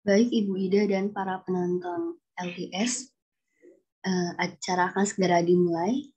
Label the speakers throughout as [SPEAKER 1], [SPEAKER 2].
[SPEAKER 1] Baik Ibu Ida dan para penonton LTS, acara akan segera dimulai.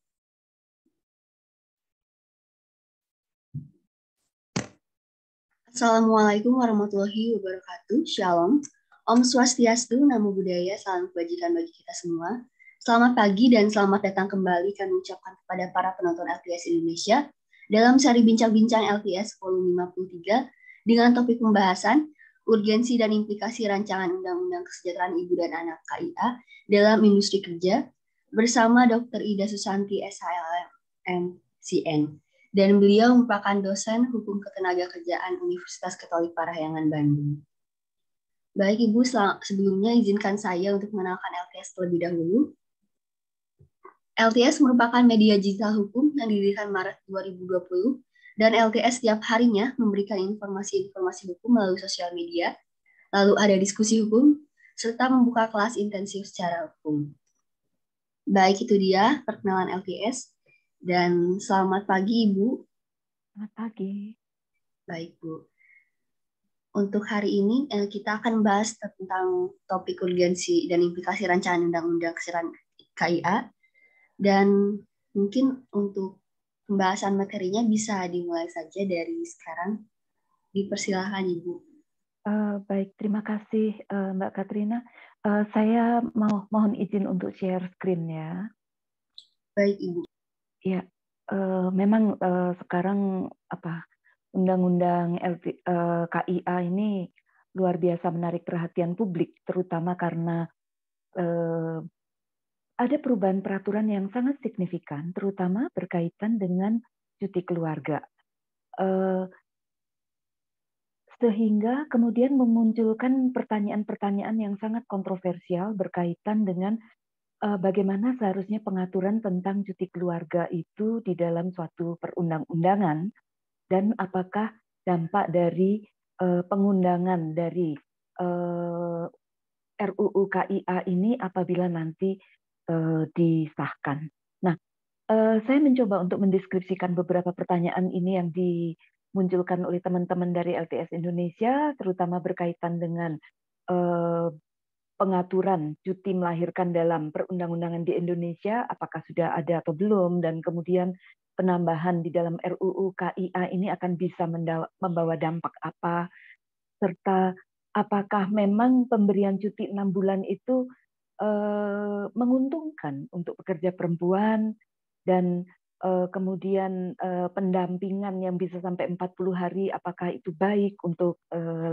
[SPEAKER 1] Assalamualaikum warahmatullahi wabarakatuh. Shalom. Om Swastiastu, Namo Buddhaya, salam kebajikan bagi kita semua. Selamat pagi dan selamat datang kembali kami ucapkan kepada para penonton LTS Indonesia dalam seri bincang-bincang LTS volume 53 dengan topik pembahasan urgensi dan implikasi rancangan Undang-Undang Kesejahteraan Ibu dan Anak KIA dalam industri kerja bersama Dr. Ida Susanti SHLM MCN. Dan beliau merupakan dosen hukum ketenagakerjaan Universitas Katolik Parahyangan Bandung. Baik Ibu, sebelumnya izinkan saya untuk mengenalkan LTS terlebih dahulu. LTS merupakan media digital hukum yang didirikan Maret 2020 dan LTS setiap harinya memberikan informasi-informasi hukum melalui sosial media, lalu ada diskusi hukum, serta membuka kelas intensif secara hukum. Baik, itu dia perkenalan LTS. Dan selamat pagi Ibu.
[SPEAKER 2] Selamat pagi.
[SPEAKER 1] Baik Bu. Untuk hari ini kita akan bahas tentang topik urgensi dan implikasi rancangan Undang-Undang Kesejahteraan KIA. Dan mungkin untuk pembahasan materinya bisa dimulai saja dari sekarang. Dipersilakan Ibu.
[SPEAKER 2] Baik, terima kasih Mbak Katrina. Saya mohon izin untuk share screen ya.
[SPEAKER 1] Baik Ibu.
[SPEAKER 2] Ya, memang sekarang Undang-Undang KIA ini luar biasa menarik perhatian publik, terutama karena ada perubahan peraturan yang sangat signifikan, terutama berkaitan dengan cuti keluarga. Sehingga kemudian memunculkan pertanyaan-pertanyaan yang sangat kontroversial berkaitan dengan bagaimana seharusnya pengaturan tentang cuti keluarga itu di dalam suatu perundang-undangan, dan apakah dampak dari pengundangan dari RUU KIA ini apabila nanti disahkan. Nah, saya mencoba untuk mendeskripsikan beberapa pertanyaan ini yang dimunculkan oleh teman-teman dari LTS Indonesia, terutama berkaitan dengan pengaturan cuti melahirkan dalam perundang-undangan di Indonesia, apakah sudah ada atau belum, dan kemudian penambahan di dalam RUU KIA ini akan bisa membawa dampak apa, serta apakah memang pemberian cuti 6 bulan itu menguntungkan untuk pekerja perempuan, dan kemudian pendampingan yang bisa sampai 40 hari, apakah itu baik untuk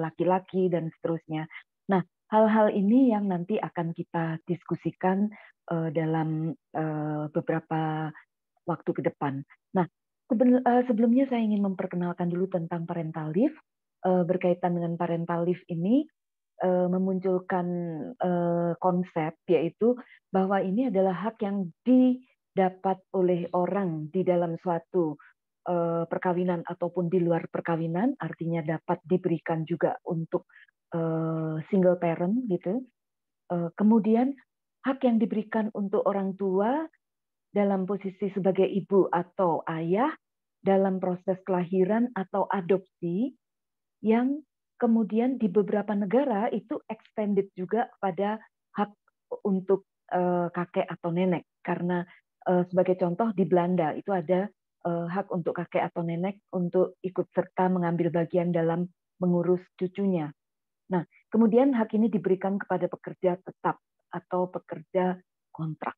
[SPEAKER 2] laki-laki, dan seterusnya. Nah, hal-hal ini yang nanti akan kita diskusikan dalam beberapa waktu ke depan. Nah, sebelumnya saya ingin memperkenalkan dulu tentang parental leave. Berkaitan dengan parental leave ini, memunculkan konsep, yaitu bahwa ini adalah hak yang didapat oleh orang di dalam suatu perkawinan ataupun di luar perkawinan, artinya dapat diberikan juga untuk single parent gitu. Kemudian hak yang diberikan untuk orang tua dalam posisi sebagai ibu atau ayah dalam proses kelahiran atau adopsi, yang kemudian di beberapa negara itu extended juga pada hak untuk kakek atau nenek. Karena sebagai contoh di Belanda itu ada hak untuk kakek atau nenek untuk ikut serta mengambil bagian dalam mengurus cucunya. Nah, kemudian hak ini diberikan kepada pekerja tetap atau pekerja kontrak.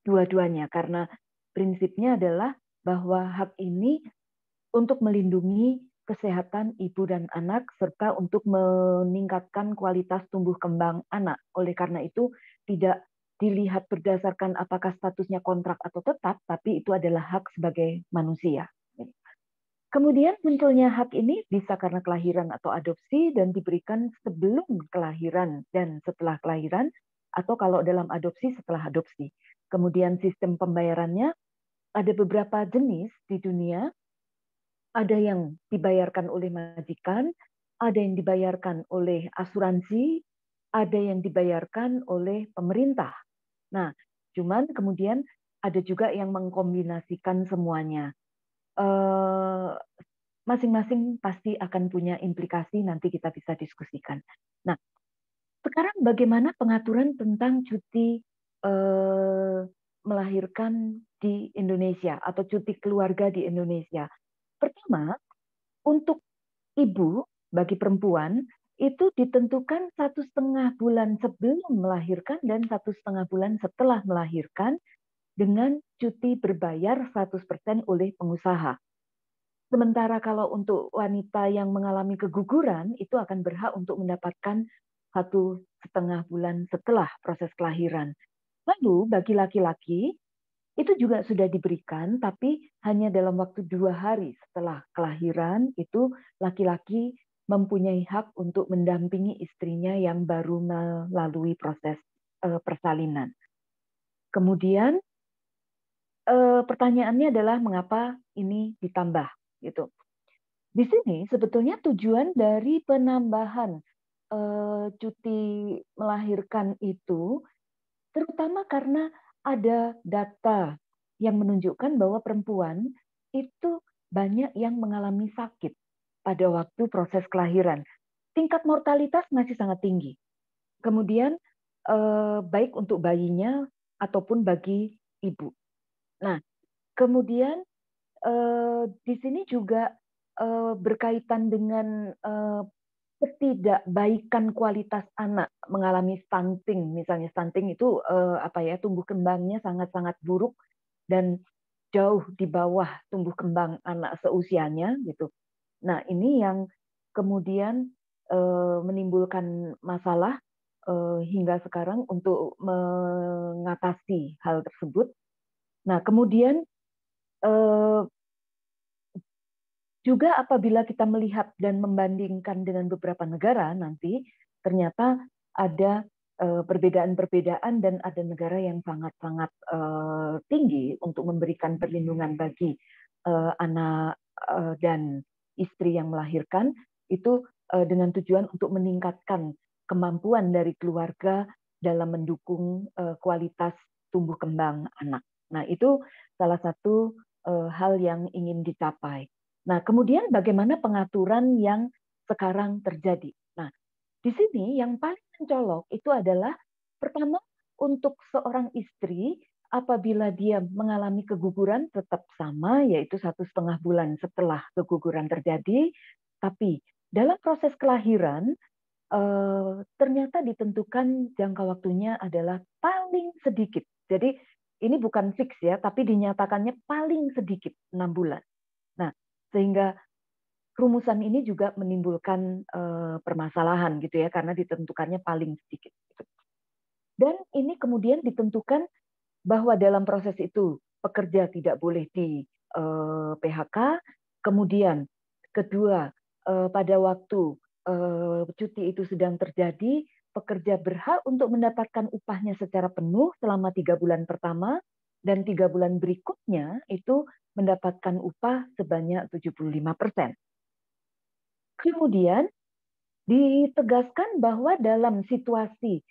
[SPEAKER 2] Dua-duanya, karena prinsipnya adalah bahwa hak ini untuk melindungi kesehatan ibu dan anak, serta untuk meningkatkan kualitas tumbuh kembang anak. Oleh karena itu, tidak dilihat berdasarkan apakah statusnya kontrak atau tetap, tapi itu adalah hak sebagai manusia. Kemudian munculnya hak ini bisa karena kelahiran atau adopsi, dan diberikan sebelum kelahiran dan setelah kelahiran, atau kalau dalam adopsi, setelah adopsi. Kemudian sistem pembayarannya ada beberapa jenis di dunia. Ada yang dibayarkan oleh majikan, ada yang dibayarkan oleh asuransi, ada yang dibayarkan oleh pemerintah. Nah, cuman kemudian ada juga yang mengkombinasikan semuanya. Masing-masing pasti akan punya implikasi, nanti kita bisa diskusikan. Nah, sekarang bagaimana pengaturan tentang cuti melahirkan di Indonesia atau cuti keluarga di Indonesia? Pertama, untuk ibu bagi perempuan itu ditentukan 1,5 bulan sebelum melahirkan dan 1,5 bulan setelah melahirkan dengan cuti berbayar 100% oleh pengusaha. Sementara kalau untuk wanita yang mengalami keguguran, itu akan berhak untuk mendapatkan 1,5 bulan setelah proses kelahiran. Lalu bagi laki-laki, itu juga sudah diberikan, tapi hanya dalam waktu 2 hari setelah kelahiran, itu laki-laki mempunyai hak untuk mendampingi istrinya yang baru melalui proses persalinan. Kemudian pertanyaannya adalah mengapa ini ditambah gitu. Di sini sebetulnya tujuan dari penambahan cuti melahirkan itu terutama karena ada data yang menunjukkan bahwa perempuan itu banyak yang mengalami sakit pada waktu proses kelahiran. Tingkat mortalitas masih sangat tinggi. Kemudian baik untuk bayinya ataupun bagi ibu. Nah, kemudian di sini juga berkaitan dengan ketidakbaikan kualitas anak mengalami stunting, misalnya stunting itu tumbuh kembangnya sangat-sangat buruk dan jauh di bawah tumbuh kembang anak seusianya gitu. Nah, ini yang kemudian menimbulkan masalah hingga sekarang untuk mengatasi hal tersebut. Nah, kemudian juga apabila kita melihat dan membandingkan dengan beberapa negara nanti, ternyata ada perbedaan-perbedaan dan ada negara yang sangat-sangat tinggi untuk memberikan perlindungan bagi anak dan istri yang melahirkan, itu dengan tujuan untuk meningkatkan kemampuan dari keluarga dalam mendukung kualitas tumbuh kembang anak. Nah, itu salah satu hal yang ingin dicapai. Nah, kemudian bagaimana pengaturan yang sekarang terjadi? Nah, di sini yang paling mencolok itu adalah pertama untuk seorang istri apabila dia mengalami keguguran tetap sama, yaitu 1,5 bulan setelah keguguran terjadi, tapi dalam proses kelahiran ternyata ditentukan jangka waktunya adalah paling sedikit. Jadi ini bukan fix ya, tapi dinyatakannya paling sedikit 6 bulan. Nah, sehingga rumusan ini juga menimbulkan permasalahan gitu ya, karena ditentukannya paling sedikit. Dan ini kemudian ditentukan bahwa dalam proses itu pekerja tidak boleh di PHK, kemudian kedua pada waktu cuti itu sedang terjadi, pekerja berhak untuk mendapatkan upahnya secara penuh selama 3 bulan pertama, dan 3 bulan berikutnya itu mendapatkan upah sebanyak 75%. Kemudian ditegaskan bahwa dalam situasi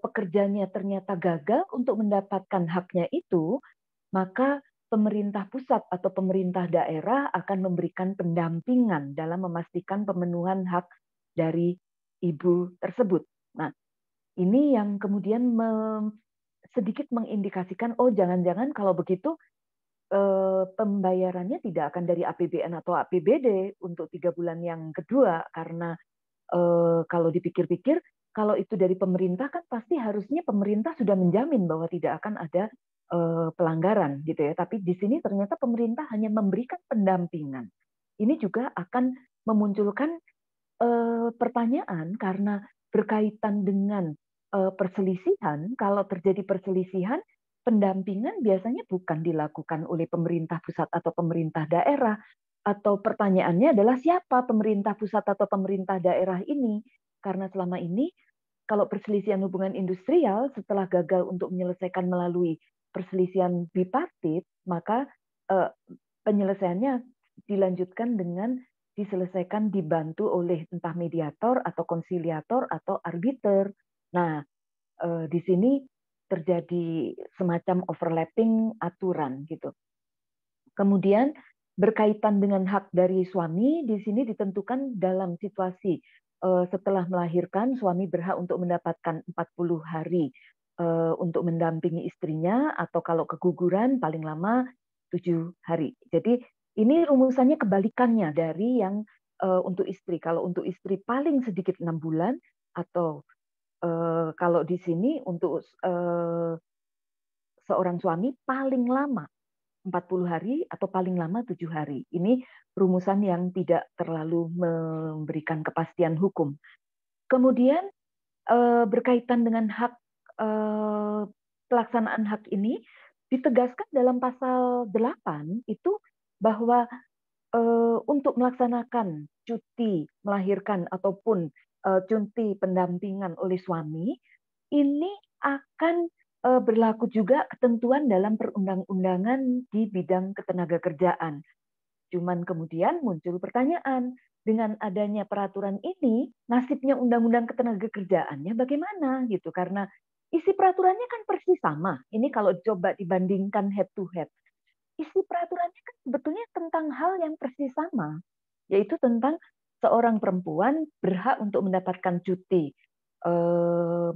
[SPEAKER 2] pekerjanya ternyata gagal untuk mendapatkan haknya itu, maka pemerintah pusat atau pemerintah daerah akan memberikan pendampingan dalam memastikan pemenuhan hak dari ibu tersebut. Nah, ini yang kemudian sedikit mengindikasikan, oh jangan-jangan kalau begitu pembayarannya tidak akan dari APBN atau APBD untuk 3 bulan yang kedua, karena kalau dipikir-pikir, kalau itu dari pemerintah kan pasti harusnya pemerintah sudah menjamin bahwa tidak akan ada pelanggaran gitu ya. Tapi di sini ternyata pemerintah hanya memberikan pendampingan. Ini juga akan memunculkan pertanyaan karena berkaitan dengan perselisihan. Kalau terjadi perselisihan, pendampingan biasanya bukan dilakukan oleh pemerintah pusat atau pemerintah daerah. Atau pertanyaannya adalah siapa pemerintah pusat atau pemerintah daerah ini? Karena selama ini kalau perselisihan hubungan industrial setelah gagal untuk menyelesaikan melalui perselisihan bipartit, maka penyelesaiannya dilanjutkan dengan diselesaikan dibantu oleh entah mediator atau konsiliator atau arbiter. Nah, di sini terjadi semacam overlapping aturan gitu. Kemudian berkaitan dengan hak dari suami, di sini ditentukan dalam situasi setelah melahirkan suami berhak untuk mendapatkan 40 hari untuk mendampingi istrinya, atau kalau keguguran paling lama 7 hari. Jadi ini rumusannya kebalikannya dari yang untuk istri. Kalau untuk istri paling sedikit 6 bulan, atau kalau di sini untuk seorang suami paling lama 40 hari atau paling lama 7 hari. Ini rumusan yang tidak terlalu memberikan kepastian hukum. Kemudian berkaitan dengan hak pelaksanaan hak ini ditegaskan dalam pasal 8 itu bahwa untuk melaksanakan cuti melahirkan ataupun cuti pendampingan oleh suami ini akan berlaku juga ketentuan dalam perundang-undangan di bidang ketenagakerjaan. Cuman kemudian muncul pertanyaan, dengan adanya peraturan ini, nasibnya undang-undang ketenagakerjaannya bagaimana gitu? Karena isi peraturannya kan persis sama. Ini kalau coba dibandingkan head to head. Isi peraturannya kan sebetulnya tentang hal yang persis sama, yaitu tentang seorang perempuan berhak untuk mendapatkan cuti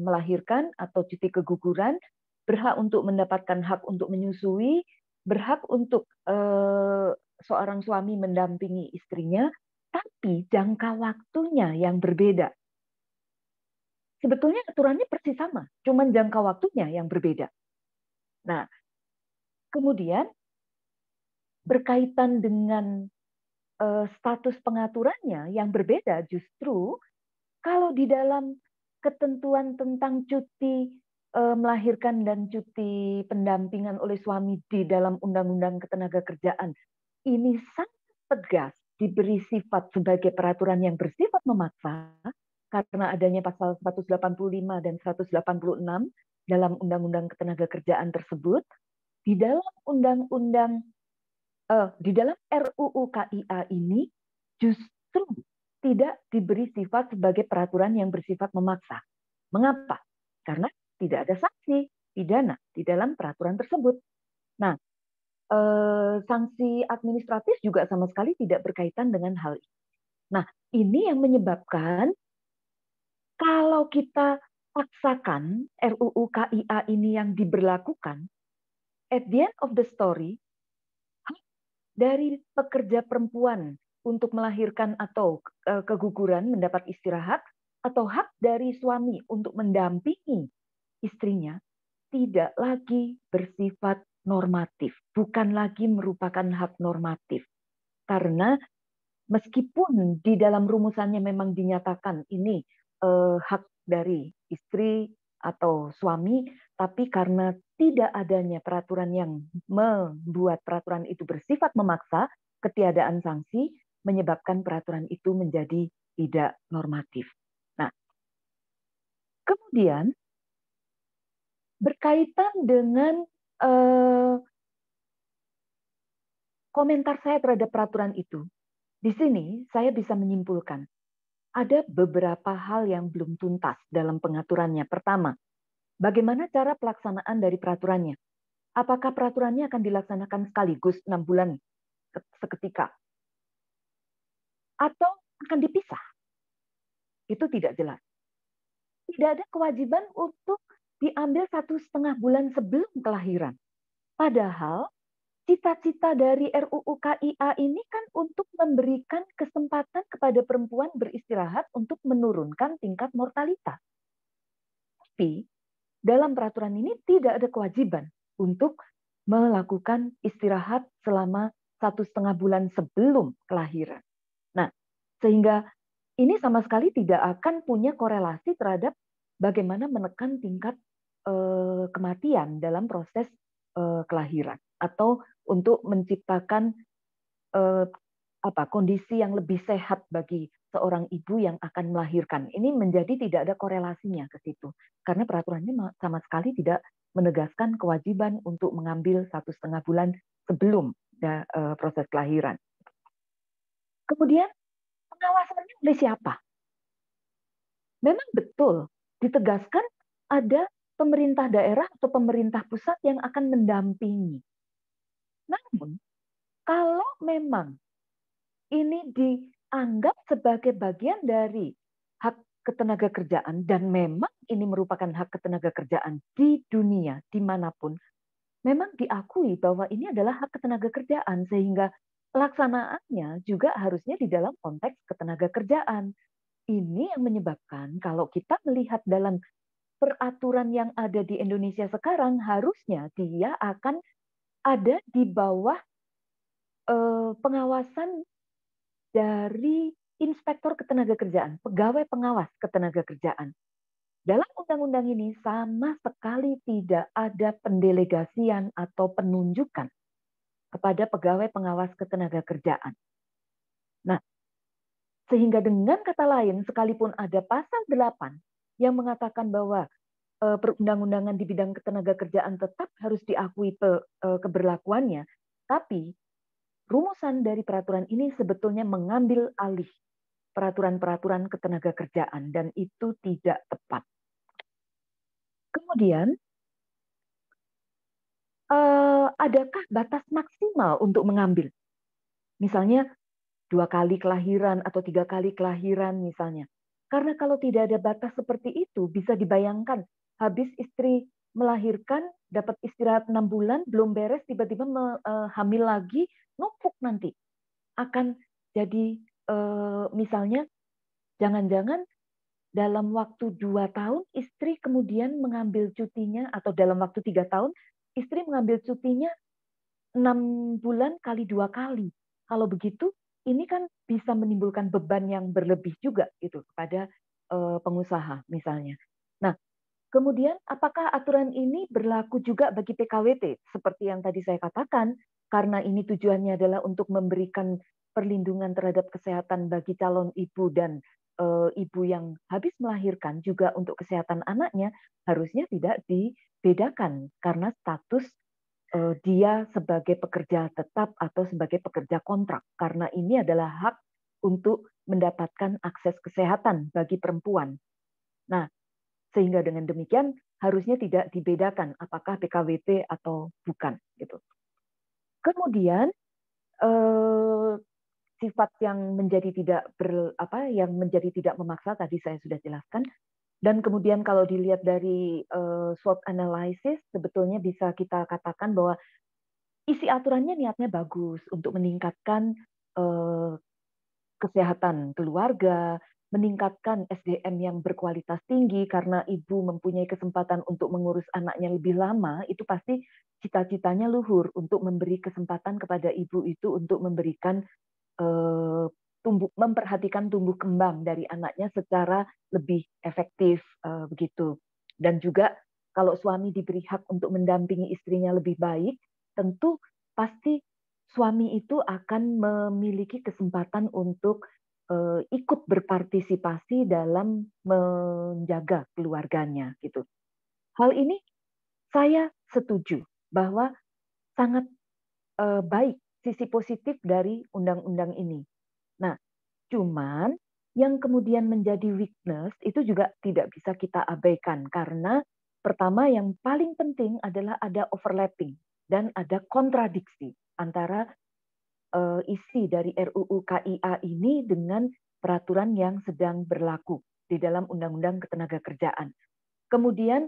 [SPEAKER 2] melahirkan atau cuti keguguran, berhak untuk mendapatkan hak untuk menyusui, berhak untuk seorang suami mendampingi istrinya, tapi jangka waktunya yang berbeda. Sebetulnya aturannya persis sama, cuman jangka waktunya yang berbeda. Nah, kemudian berkaitan dengan status pengaturannya yang berbeda, justru kalau di dalam ketentuan tentang cuti melahirkan dan cuti pendampingan oleh suami di dalam Undang-Undang Ketenagakerjaan ini sangat tegas diberi sifat sebagai peraturan yang bersifat memaksa karena adanya pasal 185 dan 186 dalam Undang-Undang Ketenagakerjaan tersebut. Di dalam di dalam RUU KIA ini justru tidak diberi sifat sebagai peraturan yang bersifat memaksa. Mengapa? Karena tidak ada sanksi pidana di dalam peraturan tersebut. Nah, sanksi administratif juga sama sekali tidak berkaitan dengan hal ini. Nah, ini yang menyebabkan kalau kita paksakan RUU KIA ini yang diberlakukan, at the end of the story, dari pekerja perempuan untuk melahirkan atau keguguran mendapat istirahat, atau hak dari suami untuk mendampingi istrinya tidak lagi bersifat normatif, bukan lagi merupakan hak normatif. Karena meskipun di dalam rumusannya memang dinyatakan ini hak dari istri atau suami, tapi karena tidak adanya peraturan yang membuat peraturan itu bersifat memaksa, ketiadaan sanksi menyebabkan peraturan itu menjadi tidak normatif. Nah, kemudian berkaitan dengan komentar saya terhadap peraturan itu, di sini saya bisa menyimpulkan ada beberapa hal yang belum tuntas dalam pengaturannya. Pertama, bagaimana cara pelaksanaan dari peraturannya? Apakah peraturannya akan dilaksanakan sekaligus 6 bulan seketika? Atau akan dipisah? Itu tidak jelas. Tidak ada kewajiban untuk diambil 1,5 bulan sebelum kelahiran. Padahal cita-cita dari RUU KIA ini kan untuk memberikan kesempatan kepada perempuan beristirahat untuk menurunkan tingkat mortalitas. Tapi dalam peraturan ini tidak ada kewajiban untuk melakukan istirahat selama 1,5 bulan sebelum kelahiran. Nah, sehingga ini sama sekali tidak akan punya korelasi terhadap bagaimana menekan tingkat kematian dalam proses kelahiran, atau untuk menciptakan kondisi yang lebih sehat bagi seorang ibu yang akan melahirkan. Ini menjadi tidak ada korelasinya ke situ, karena peraturannya sama sekali tidak menegaskan kewajiban untuk mengambil 1,5 bulan sebelum proses kelahiran. Kemudian pengawasannya oleh siapa? Memang betul ditegaskan ada pemerintah daerah atau pemerintah pusat yang akan mendampingi. Namun, kalau memang ini dianggap sebagai bagian dari ketenagakerjaan, dan memang ini merupakan hak ketenagakerjaan di dunia, dimanapun, memang diakui bahwa ini adalah hak ketenagakerjaan, sehingga pelaksanaannya juga harusnya di dalam konteks ketenagakerjaan. Ini yang menyebabkan kalau kita melihat dalam peraturan yang ada di Indonesia sekarang, harusnya dia akan ada di bawah pengawasan dari inspektor ketenagakerjaan, pegawai pengawas ketenagakerjaan. Dalam undang-undang ini sama sekali tidak ada pendelegasian atau penunjukan kepada pegawai pengawas ketenagakerjaan. Nah, sehingga dengan kata lain, sekalipun ada pasal 8 yang mengatakan bahwa perundang-undangan di bidang ketenagakerjaan tetap harus diakui keberlakuannya, tapi rumusan dari peraturan ini sebetulnya mengambil alih peraturan-peraturan ketenagakerjaan, dan itu tidak tepat. Kemudian, adakah batas maksimal untuk mengambil? Misalnya 2 kali kelahiran atau 3 kali kelahiran misalnya. Karena kalau tidak ada batas seperti itu, bisa dibayangkan habis istri melahirkan, dapat istirahat 6 bulan, belum beres, tiba-tiba hamil lagi, numpuk nanti. Akan jadi misalnya jangan-jangan dalam waktu 2 tahun istri kemudian mengambil cutinya, atau dalam waktu 3 tahun istri mengambil cutinya 6 bulan kali 2 kali. Kalau begitu, ini kan bisa menimbulkan beban yang berlebih juga gitu kepada pengusaha misalnya. Nah, kemudian apakah aturan ini berlaku juga bagi PKWT? Seperti yang tadi saya katakan, karena ini tujuannya adalah untuk memberikan perlindungan terhadap kesehatan bagi calon ibu dan ibu yang habis melahirkan, juga untuk kesehatan anaknya, harusnya tidak dibedakan karena status dia sebagai pekerja tetap atau sebagai pekerja kontrak, karena ini adalah hak untuk mendapatkan akses kesehatan bagi perempuan. Nah, sehingga dengan demikian harusnya tidak dibedakan apakah PKWT atau bukan gitu. Kemudian sifat yang menjadi tidak memaksa tadi saya sudah jelaskan. Dan kemudian kalau dilihat dari SWOT analysis, sebetulnya bisa kita katakan bahwa isi aturannya niatnya bagus untuk meningkatkan kesehatan keluarga, meningkatkan SDM yang berkualitas tinggi, karena ibu mempunyai kesempatan untuk mengurus anaknya lebih lama, itu pasti cita-citanya luhur untuk memberi kesempatan kepada ibu itu untuk memberikan memperhatikan tumbuh kembang dari anaknya secara lebih efektif begitu. Dan juga kalau suami diberi hak untuk mendampingi istrinya lebih baik, tentu pasti suami itu akan memiliki kesempatan untuk ikut berpartisipasi dalam menjaga keluarganya gitu. Hal ini saya setuju bahwa sangat baik sisi positif dari undang-undang ini. Nah, cuman yang kemudian menjadi weakness itu juga tidak bisa kita abaikan, karena pertama yang paling penting adalah ada overlapping dan ada kontradiksi antara isi dari RUU KIA ini dengan peraturan yang sedang berlaku di dalam Undang-Undang Ketenagakerjaan. Kemudian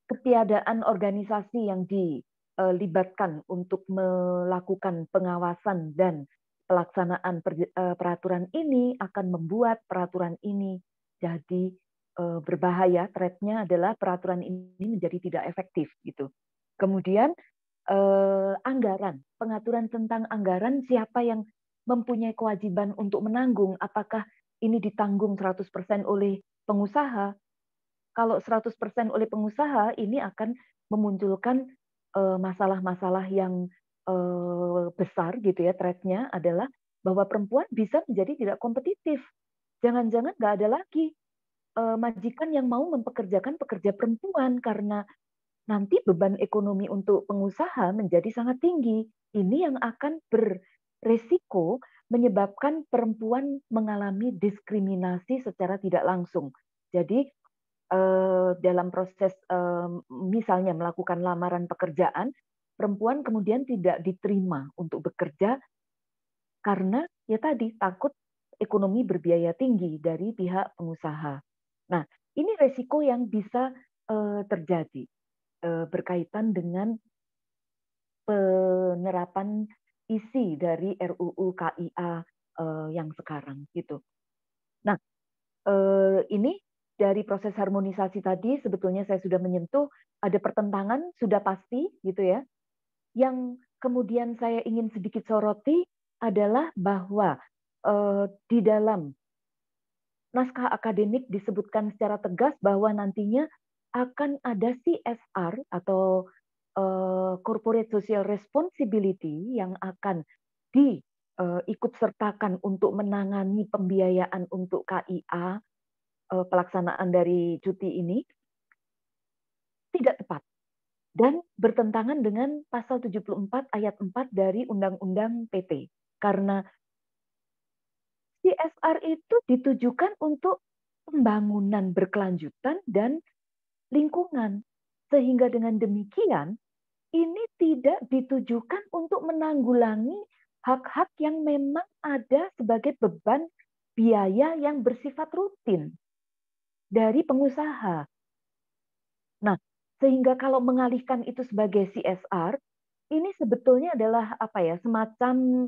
[SPEAKER 2] ketiadaan organisasi yang dilibatkan untuk melakukan pengawasan dan pelaksanaan peraturan ini akan membuat peraturan ini jadi berbahaya. Threat-nya adalah peraturan ini menjadi tidak efektif gitu. Kemudian anggaran, pengaturan tentang anggaran, siapa yang mempunyai kewajiban untuk menanggung, apakah ini ditanggung 100% oleh pengusaha? Kalau 100% oleh pengusaha, ini akan memunculkan masalah-masalah yang besar gitu ya. Threat-nya adalah bahwa perempuan bisa menjadi tidak kompetitif. Jangan-jangan nggak ada lagi majikan yang mau mempekerjakan pekerja perempuan, karena nanti beban ekonomi untuk pengusaha menjadi sangat tinggi. Ini yang akan beresiko menyebabkan perempuan mengalami diskriminasi secara tidak langsung. Jadi dalam proses misalnya melakukan lamaran pekerjaan, perempuan kemudian tidak diterima untuk bekerja karena ya tadi takut ekonomi berbiaya tinggi dari pihak pengusaha. Nah, ini resiko yang bisa terjadi berkaitan dengan penerapan isi dari RUU KIA yang sekarang gitu. Nah, ini dari proses harmonisasi tadi sebetulnya saya sudah menyentuh ada pertentangan sudah pasti gitu ya. Yang kemudian saya ingin sedikit soroti adalah bahwa di dalam naskah akademik disebutkan secara tegas bahwa nantinya akan ada CSR atau Corporate Social Responsibility yang akan diikut sertakan untuk menangani pembiayaan untuk KIA pelaksanaan dari cuti ini tidak tepat dan bertentangan dengan pasal 74 ayat 4 dari Undang-Undang PT. Karena CSR itu ditujukan untuk pembangunan berkelanjutan dan lingkungan. Sehingga dengan demikian, ini tidak ditujukan untuk menanggulangi hak-hak yang memang ada sebagai beban biaya yang bersifat rutin dari pengusaha. Nah, sehingga kalau mengalihkan itu sebagai CSR, ini sebetulnya adalah apa ya, semacam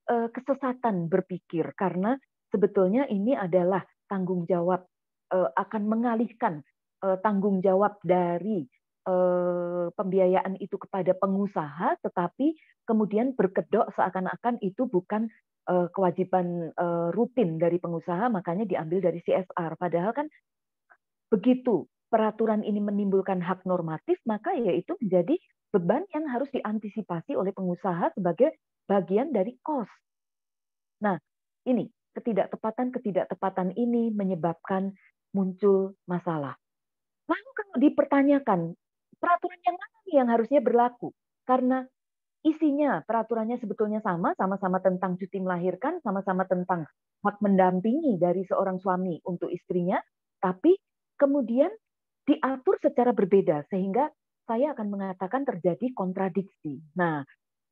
[SPEAKER 2] kesesatan berpikir karena sebetulnya ini adalah tanggung jawab akan mengalihkan tanggung jawab dari pembiayaan itu kepada pengusaha, tetapi kemudian berkedok seakan-akan itu bukan kewajiban rutin dari pengusaha, makanya diambil dari CSR. Padahal kan begitu peraturan ini menimbulkan hak normatif, maka ya itu menjadi beban yang harus diantisipasi oleh pengusaha sebagai bagian dari cost. Nah, ini ketidaktepatan ini menyebabkan muncul masalah. Lalu kalau dipertanyakan, peraturan yang mana nih yang harusnya berlaku? Karena isinya peraturannya sebetulnya sama-sama tentang cuti melahirkan, sama-sama tentang hak mendampingi dari seorang suami untuk istrinya, tapi kemudian diatur secara berbeda sehingga saya akan mengatakan terjadi kontradiksi. Nah,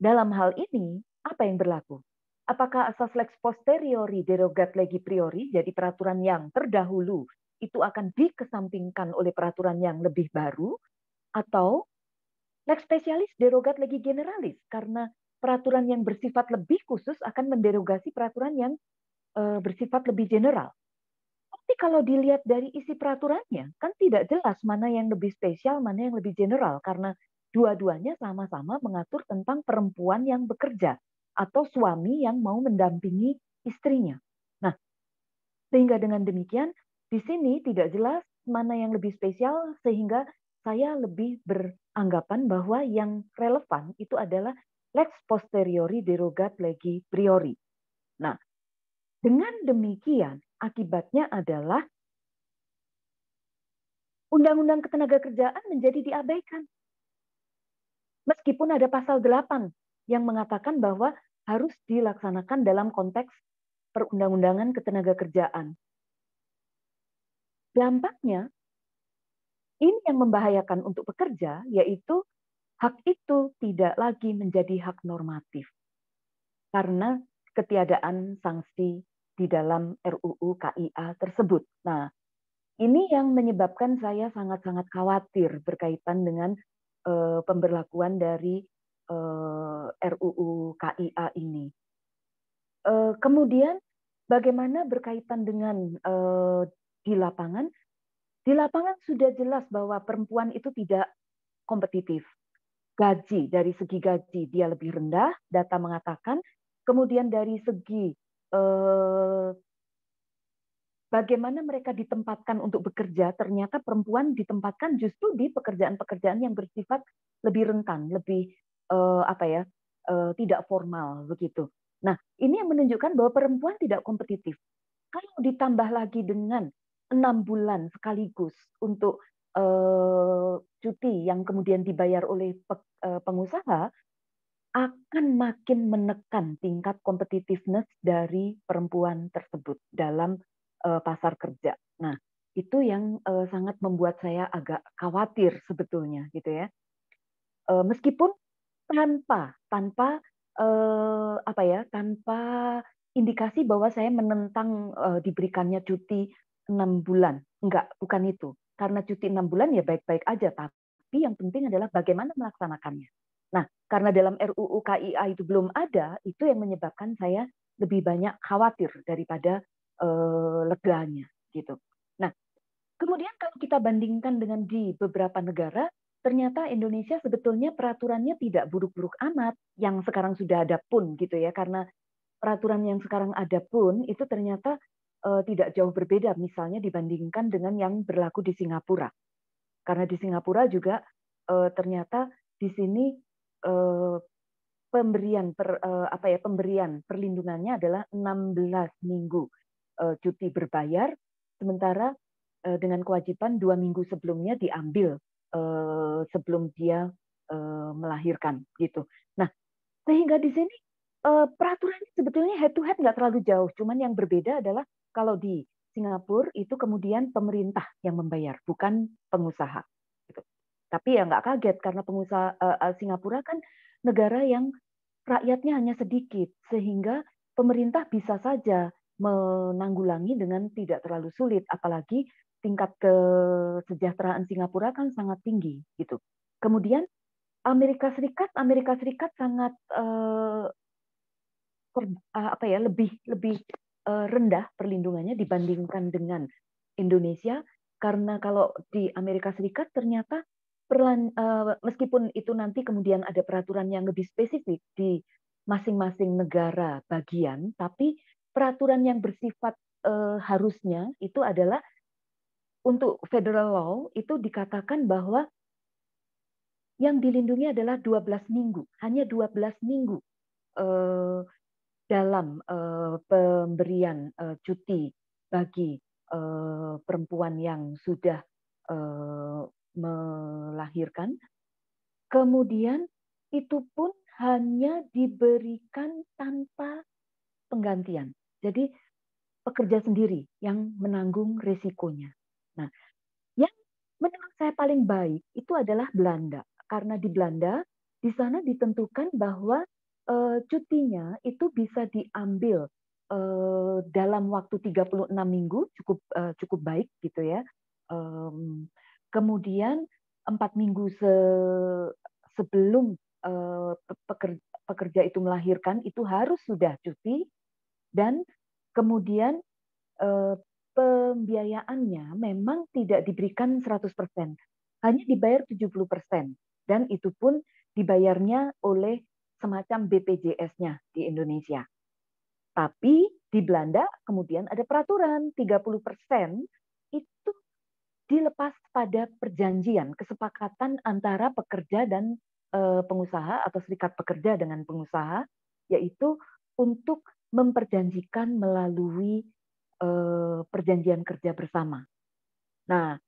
[SPEAKER 2] dalam hal ini apa yang berlaku? Apakah asas lex posteriori derogat legi priori, jadi peraturan yang terdahulu itu akan dikesampingkan oleh peraturan yang lebih baru, atau lex specialis derogat legi generalis karena peraturan yang bersifat lebih khusus akan menderogasi peraturan yang bersifat lebih general. Tapi kalau dilihat dari isi peraturannya, kan tidak jelas mana yang lebih spesial, mana yang lebih general, karena dua-duanya sama-sama mengatur tentang perempuan yang bekerja atau suami yang mau mendampingi istrinya. Nah, sehingga dengan demikian, di sini tidak jelas mana yang lebih spesial, sehingga saya lebih beranggapan bahwa yang relevan itu adalah lex posteriori derogat legi priori. Nah, dengan demikian, akibatnya adalah Undang-Undang Ketenagakerjaan menjadi diabaikan. Meskipun ada pasal 8 yang mengatakan bahwa harus dilaksanakan dalam konteks perundang-undangan ketenagakerjaan. Dampaknya, ini yang membahayakan untuk pekerja, yaitu hak itu tidak lagi menjadi hak normatif. Karena ketiadaan sanksi di dalam RUU KIA tersebut. Nah, ini yang menyebabkan saya sangat-sangat khawatir berkaitan dengan pemberlakuan dari RUU KIA ini. Kemudian bagaimana berkaitan dengan di lapangan? Di lapangan sudah jelas bahwa perempuan itu tidak kompetitif. Gaji, dari segi gaji dia lebih rendah, data mengatakan. Kemudian dari segi bagaimana mereka ditempatkan untuk bekerja, ternyata perempuan ditempatkan justru di pekerjaan-pekerjaan yang bersifat lebih rentan, lebih tidak formal begitu. Nah, ini yang menunjukkan bahwa perempuan tidak kompetitif. Kalau ditambah lagi dengan 6 bulan sekaligus untuk cuti yang kemudian dibayar oleh pengusaha, akan makin menekan tingkat competitiveness dari perempuan tersebut dalam pasar kerja. Nah, itu yang sangat membuat saya agak khawatir sebetulnya, gitu ya. Meskipun tanpa tanpa indikasi bahwa saya menentang diberikannya cuti 6 bulan. Enggak, bukan itu. Karena cuti 6 bulan ya baik-baik aja, tapi yang penting adalah bagaimana melaksanakannya. Nah, karena dalam RUU KIA itu belum ada, itu yang menyebabkan saya lebih banyak khawatir daripada leganya gitu. Nah, kemudian kalau kita bandingkan dengan di beberapa negara, ternyata Indonesia sebetulnya peraturannya tidak buruk-buruk amat yang sekarang sudah ada pun gitu ya, karena peraturan yang sekarang ada pun itu ternyata tidak jauh berbeda misalnya dibandingkan dengan yang berlaku di Singapura. Karena di Singapura juga ternyata di sini pemberian pemberian perlindungannya adalah 16 minggu cuti berbayar, sementara dengan kewajiban 2 minggu sebelumnya diambil sebelum dia melahirkan gitu. Nah, sehingga di sini peraturannya sebetulnya head to head nggak terlalu jauh, cuman yang berbeda adalah kalau di Singapura itu kemudian pemerintah yang membayar, bukan pengusaha. Gitu. Tapi ya nggak kaget karena pengusaha Singapura kan negara yang rakyatnya hanya sedikit, sehingga pemerintah bisa saja menanggulangi dengan tidak terlalu sulit, apalagi tingkat kesejahteraan Singapura kan sangat tinggi gitu. Kemudian Amerika Serikat sangat lebih rendah perlindungannya dibandingkan dengan Indonesia, karena kalau di Amerika Serikat ternyata meskipun itu nanti kemudian ada peraturan yang lebih spesifik di masing-masing negara bagian, tapi peraturan yang bersifat harusnya itu adalah untuk federal law itu dikatakan bahwa yang dilindungi adalah 12 minggu, hanya 12 minggu dalam pemberian cuti bagi perempuan yang sudah melahirkan. Kemudian itu pun hanya diberikan tanpa penggantian. Jadi pekerja sendiri yang menanggung resikonya. Nah, yang menurut saya paling baik itu adalah Belanda. Karena di Belanda, di sana ditentukan bahwa cutinya itu bisa diambil dalam waktu 36 minggu, cukup baik gitu ya. Kemudian 4 minggu sebelum pekerja itu melahirkan itu harus sudah cuti, dan kemudian pembiayaannya memang tidak diberikan 100%, hanya dibayar 70%, dan itu pun dibayarnya oleh semacam BPJS-nya di Indonesia. Tapi di Belanda kemudian ada peraturan 30% itu dilepas pada perjanjian, kesepakatan antara pekerja dan pengusaha atau serikat pekerja dengan pengusaha, yaitu untuk memperjanjikan melalui perjanjian kerja bersama. Nah,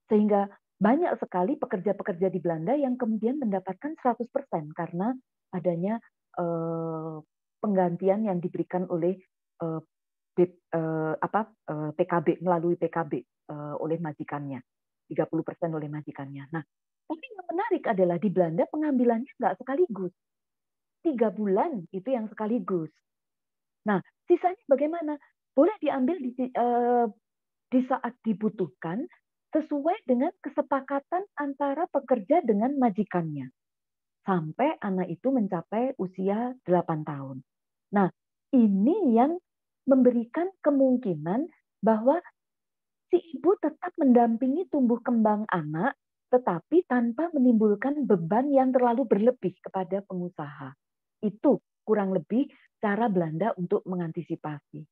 [SPEAKER 2] sehingga banyak sekali pekerja-pekerja di Belanda yang kemudian mendapatkan 100% karena adanya penggantian yang diberikan oleh PKB, melalui PKB oleh majikannya, 30% oleh majikannya. Nah, tapi yang menarik adalah di Belanda pengambilannya nggak sekaligus. 3 bulan itu yang sekaligus. Nah, sisanya bagaimana? Boleh diambil di saat dibutuhkan sesuai dengan kesepakatan antara pekerja dengan majikannya sampai anak itu mencapai usia 8 tahun. Nah, ini yang memberikan kemungkinan bahwa si ibu tetap mendampingi tumbuh kembang anak, tetapi tanpa menimbulkan beban yang terlalu berlebih kepada pengusaha. Itu kurang lebih cara Belanda untuk mengantisipasi.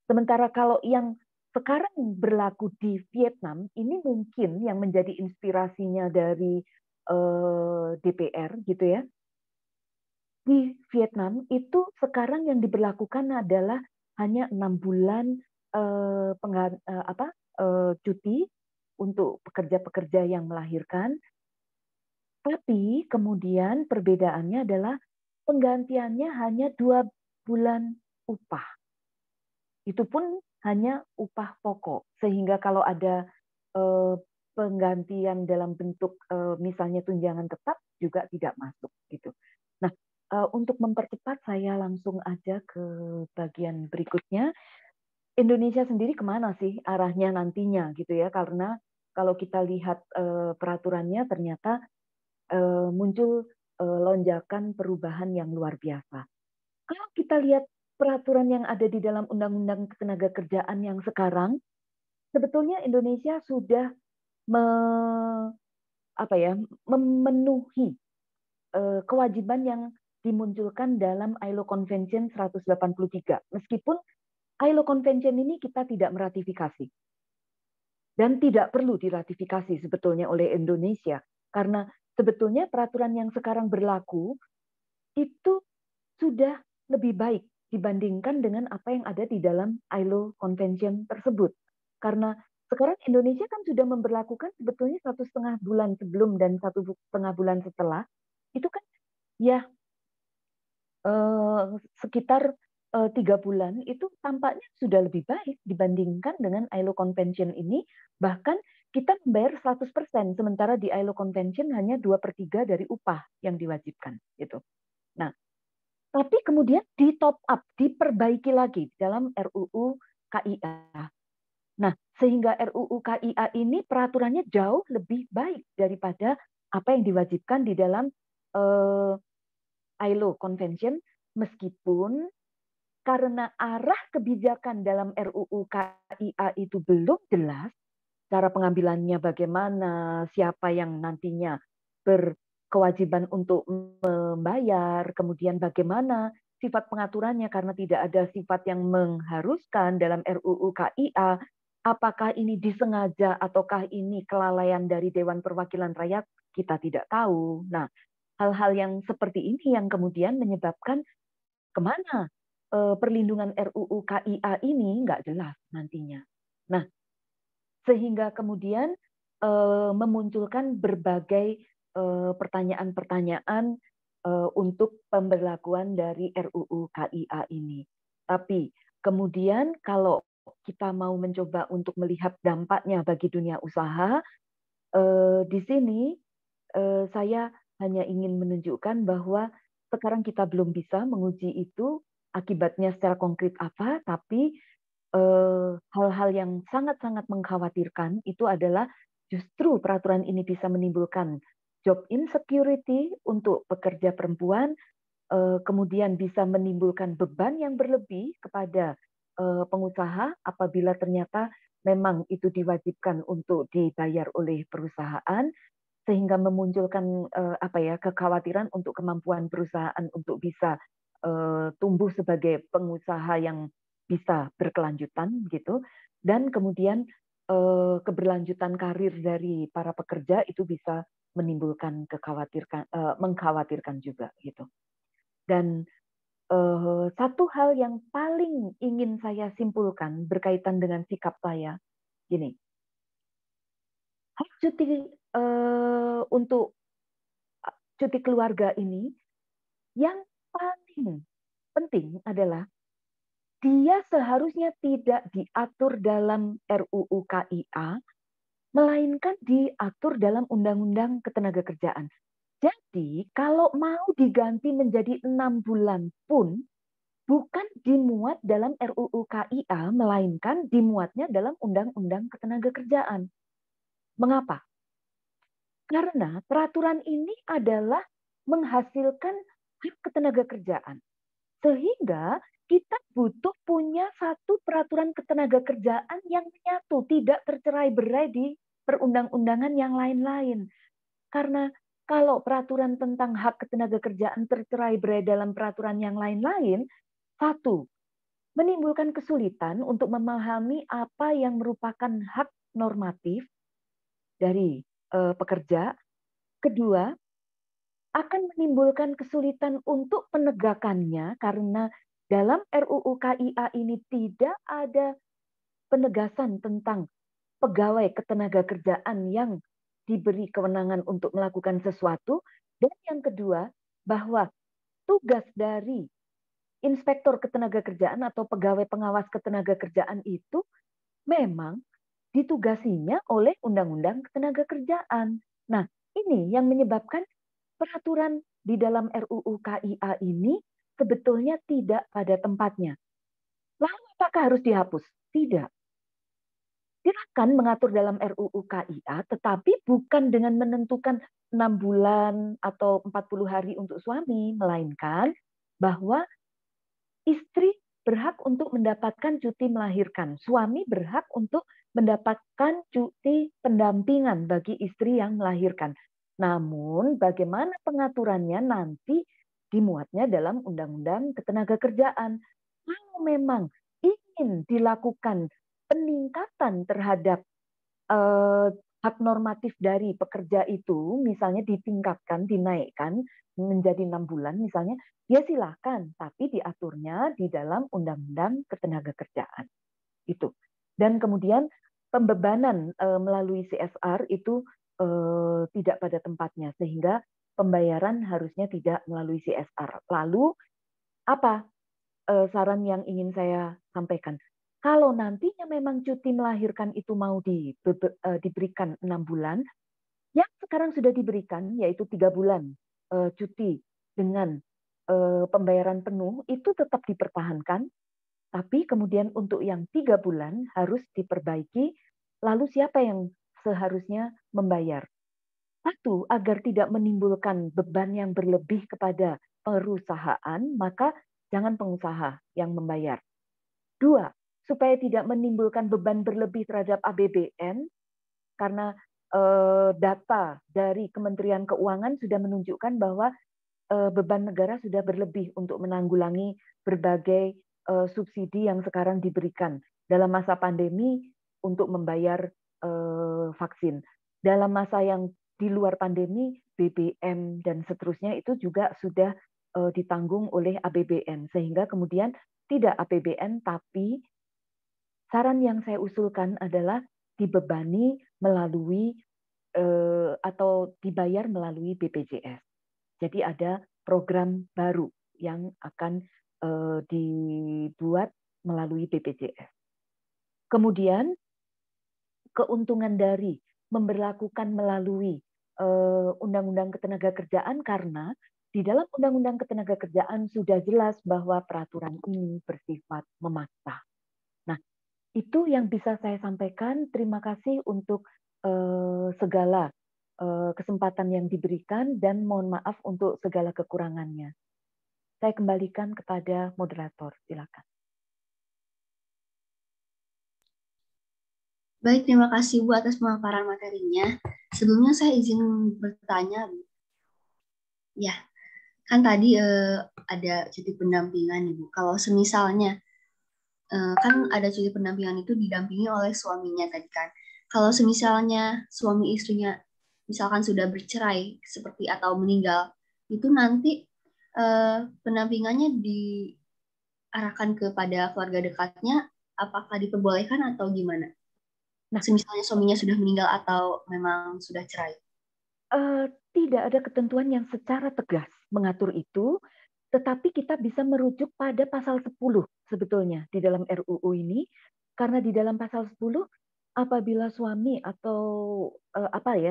[SPEAKER 2] Sementara kalau yang sekarang berlaku di Vietnam, ini mungkin yang menjadi inspirasinya dari DPR gitu ya. Di Vietnam itu sekarang yang diberlakukan adalah hanya 6 bulan cuti untuk pekerja-pekerja yang melahirkan. Tapi kemudian perbedaannya adalah penggantiannya hanya 2 bulan upah. Itu pun hanya upah pokok, sehingga kalau ada penggantian dalam bentuk misalnya tunjangan tetap juga tidak masuk gitu. Nah, untuk mempercepat saya langsung aja ke bagian berikutnya. Indonesia sendiri kemana sih arahnya nantinya gitu ya? Karena kalau kita lihat peraturannya ternyata muncul lonjakan perubahan yang luar biasa. Kalau kita lihat peraturan yang ada di dalam Undang-Undang Ketenagakerjaan yang sekarang, sebetulnya Indonesia sudah me, apa ya, memenuhi kewajiban yang dimunculkan dalam ILO Convention 183. Meskipun ILO Convention ini kita tidak meratifikasi dan tidak perlu diratifikasi sebetulnya oleh Indonesia karena sebetulnya peraturan yang sekarang berlaku itu sudah lebih baik dibandingkan dengan apa yang ada di dalam ILO Convention tersebut. Karena sekarang Indonesia kan sudah memberlakukan sebetulnya 1,5 bulan sebelum dan 1,5 bulan setelah, itu kan ya sekitar 3 bulan itu tampaknya sudah lebih baik dibandingkan dengan ILO Convention ini. Bahkan kita membayar 100%, sementara di ILO Convention hanya 2/3 dari upah yang diwajibkan. Gitu. Nah, tapi kemudian di top up, diperbaiki lagi dalam RUU KIA. Nah, sehingga RUU KIA ini peraturannya jauh lebih baik daripada apa yang diwajibkan di dalam ILO Convention, meskipun karena arah kebijakan dalam RUU KIA itu belum jelas, cara pengambilannya bagaimana, siapa yang nantinya berkewajiban untuk membayar, kemudian bagaimana sifat pengaturannya karena tidak ada sifat yang mengharuskan dalam RUU KIA, apakah ini disengaja ataukah ini kelalaian dari Dewan Perwakilan Rakyat, kita tidak tahu. Nah, hal-hal yang seperti ini yang kemudian menyebabkan kemana perlindungan RUU KIA ini nggak jelas nantinya. Nah, sehingga kemudian memunculkan berbagai pertanyaan-pertanyaan untuk pemberlakuan dari RUU KIA ini. Tapi kemudian kalau kita mau mencoba untuk melihat dampaknya bagi dunia usaha, di sini saya hanya ingin menunjukkan bahwa sekarang kita belum bisa menguji itu akibatnya secara konkret apa, tapi hal-hal yang sangat-sangat mengkhawatirkan itu adalah justru peraturan ini bisa menimbulkan job insecurity untuk pekerja perempuan, kemudian bisa menimbulkan beban yang berlebih kepada pengusaha apabila ternyata memang itu diwajibkan untuk dibayar oleh perusahaan, sehingga memunculkan apa ya, kekhawatiran untuk kemampuan perusahaan untuk bisa tumbuh sebagai pengusaha yang bisa berkelanjutan gitu, dan kemudian keberlanjutan karir dari para pekerja itu bisa menimbulkan mengkhawatirkan juga gitu. Dan satu hal yang paling ingin saya simpulkan berkaitan dengan sikap saya, gini, hak cuti untuk cuti keluarga ini yang paling penting adalah dia seharusnya tidak diatur dalam RUU KIA, melainkan diatur dalam Undang-Undang Ketenagakerjaan. Jadi kalau mau diganti menjadi 6 bulan pun bukan dimuat dalam RUU KIA, melainkan dimuatnya dalam Undang-Undang Ketenagakerjaan. Mengapa? Karena peraturan ini adalah menghasilkan hak ketenagakerjaan. Sehingga kita butuh punya satu peraturan ketenagakerjaan yang menyatu, tidak tercerai-berai di perundang-undangan yang lain-lain. Karena kalau peraturan tentang hak ketenagakerjaan tercerai-berai dalam peraturan yang lain-lain, satu, menimbulkan kesulitan untuk memahami apa yang merupakan hak normatif dari pekerja. Kedua, akan menimbulkan kesulitan untuk penegakannya karena dalam RUU KIA ini tidak ada penegasan tentang pegawai ketenagakerjaan yang diberi kewenangan untuk melakukan sesuatu. Dan yang kedua, bahwa tugas dari inspektor ketenagakerjaan atau pegawai pengawas ketenagakerjaan itu memang ditugasinya oleh Undang-Undang Ketenagakerjaan. Nah, ini yang menyebabkan peraturan di dalam RUU KIA ini sebetulnya tidak pada tempatnya. Lalu apakah harus dihapus? Tidak. Silakan mengatur dalam RUU KIA, tetapi bukan dengan menentukan 6 bulan atau 40 hari untuk suami, melainkan bahwa istri berhak untuk mendapatkan cuti melahirkan. Suami berhak untuk mendapatkan cuti pendampingan bagi istri yang melahirkan. Namun bagaimana pengaturannya nanti dimuatnya dalam Undang-Undang Ketenagakerjaan. Kalau memang ingin dilakukan peningkatan terhadap hak normatif dari pekerja itu, misalnya ditingkatkan, dinaikkan menjadi 6 bulan misalnya, ya silakan, tapi diaturnya di dalam Undang-Undang Ketenagakerjaan. Itu. Dan kemudian pembebanan melalui CSR itu tidak pada tempatnya, sehingga pembayaran harusnya tidak melalui CSR. Lalu apa saran yang ingin saya sampaikan? Kalau nantinya memang cuti melahirkan itu mau diberikan 6 bulan, yang sekarang sudah diberikan yaitu 3 bulan cuti dengan pembayaran penuh itu tetap dipertahankan, tapi kemudian untuk yang 3 bulan harus diperbaiki. Lalu siapa yang seharusnya membayar? Satu, agar tidak menimbulkan beban yang berlebih kepada perusahaan, maka jangan pengusaha yang membayar. Dua, supaya tidak menimbulkan beban berlebih terhadap APBN, karena data dari Kementerian Keuangan sudah menunjukkan bahwa beban negara sudah berlebih untuk menanggulangi berbagai subsidi yang sekarang diberikan dalam masa pandemi untuk membayar vaksin. Dalam masa yang di luar pandemi, BBM dan seterusnya itu juga sudah ditanggung oleh APBN, sehingga kemudian tidak APBN, tapi saran yang saya usulkan adalah dibebani melalui atau dibayar melalui BPJS. Jadi ada program baru yang akan dibuat melalui BPJS. Kemudian keuntungan dari memberlakukan melalui Undang-Undang Ketenagakerjaan, karena di dalam Undang-Undang Ketenagakerjaan sudah jelas bahwa peraturan ini bersifat memaksa. Nah, itu yang bisa saya sampaikan. Terima kasih untuk segala kesempatan yang diberikan dan mohon maaf untuk segala kekurangannya. Saya kembalikan kepada moderator. Silakan.
[SPEAKER 1] Baik, terima kasih Bu atas pemaparan materinya. Sebelumnya saya izin bertanya, Bu. Ya, kan tadi ada cuti pendampingan, Ibu. Kalau semisalnya kan ada cuti pendampingan itu didampingi oleh suaminya tadi kan. Kalau semisalnya suami istrinya misalkan sudah bercerai seperti atau meninggal, itu nanti pendampingannya diarahkan kepada keluarga dekatnya, apakah diperbolehkan atau gimana?
[SPEAKER 2] Nah,
[SPEAKER 1] Semisalnya suaminya sudah meninggal atau memang sudah cerai.
[SPEAKER 2] Tidak ada ketentuan yang secara tegas mengatur itu, tetapi kita bisa merujuk pada pasal 10 sebetulnya di dalam RUU ini, karena di dalam pasal 10 apabila suami atau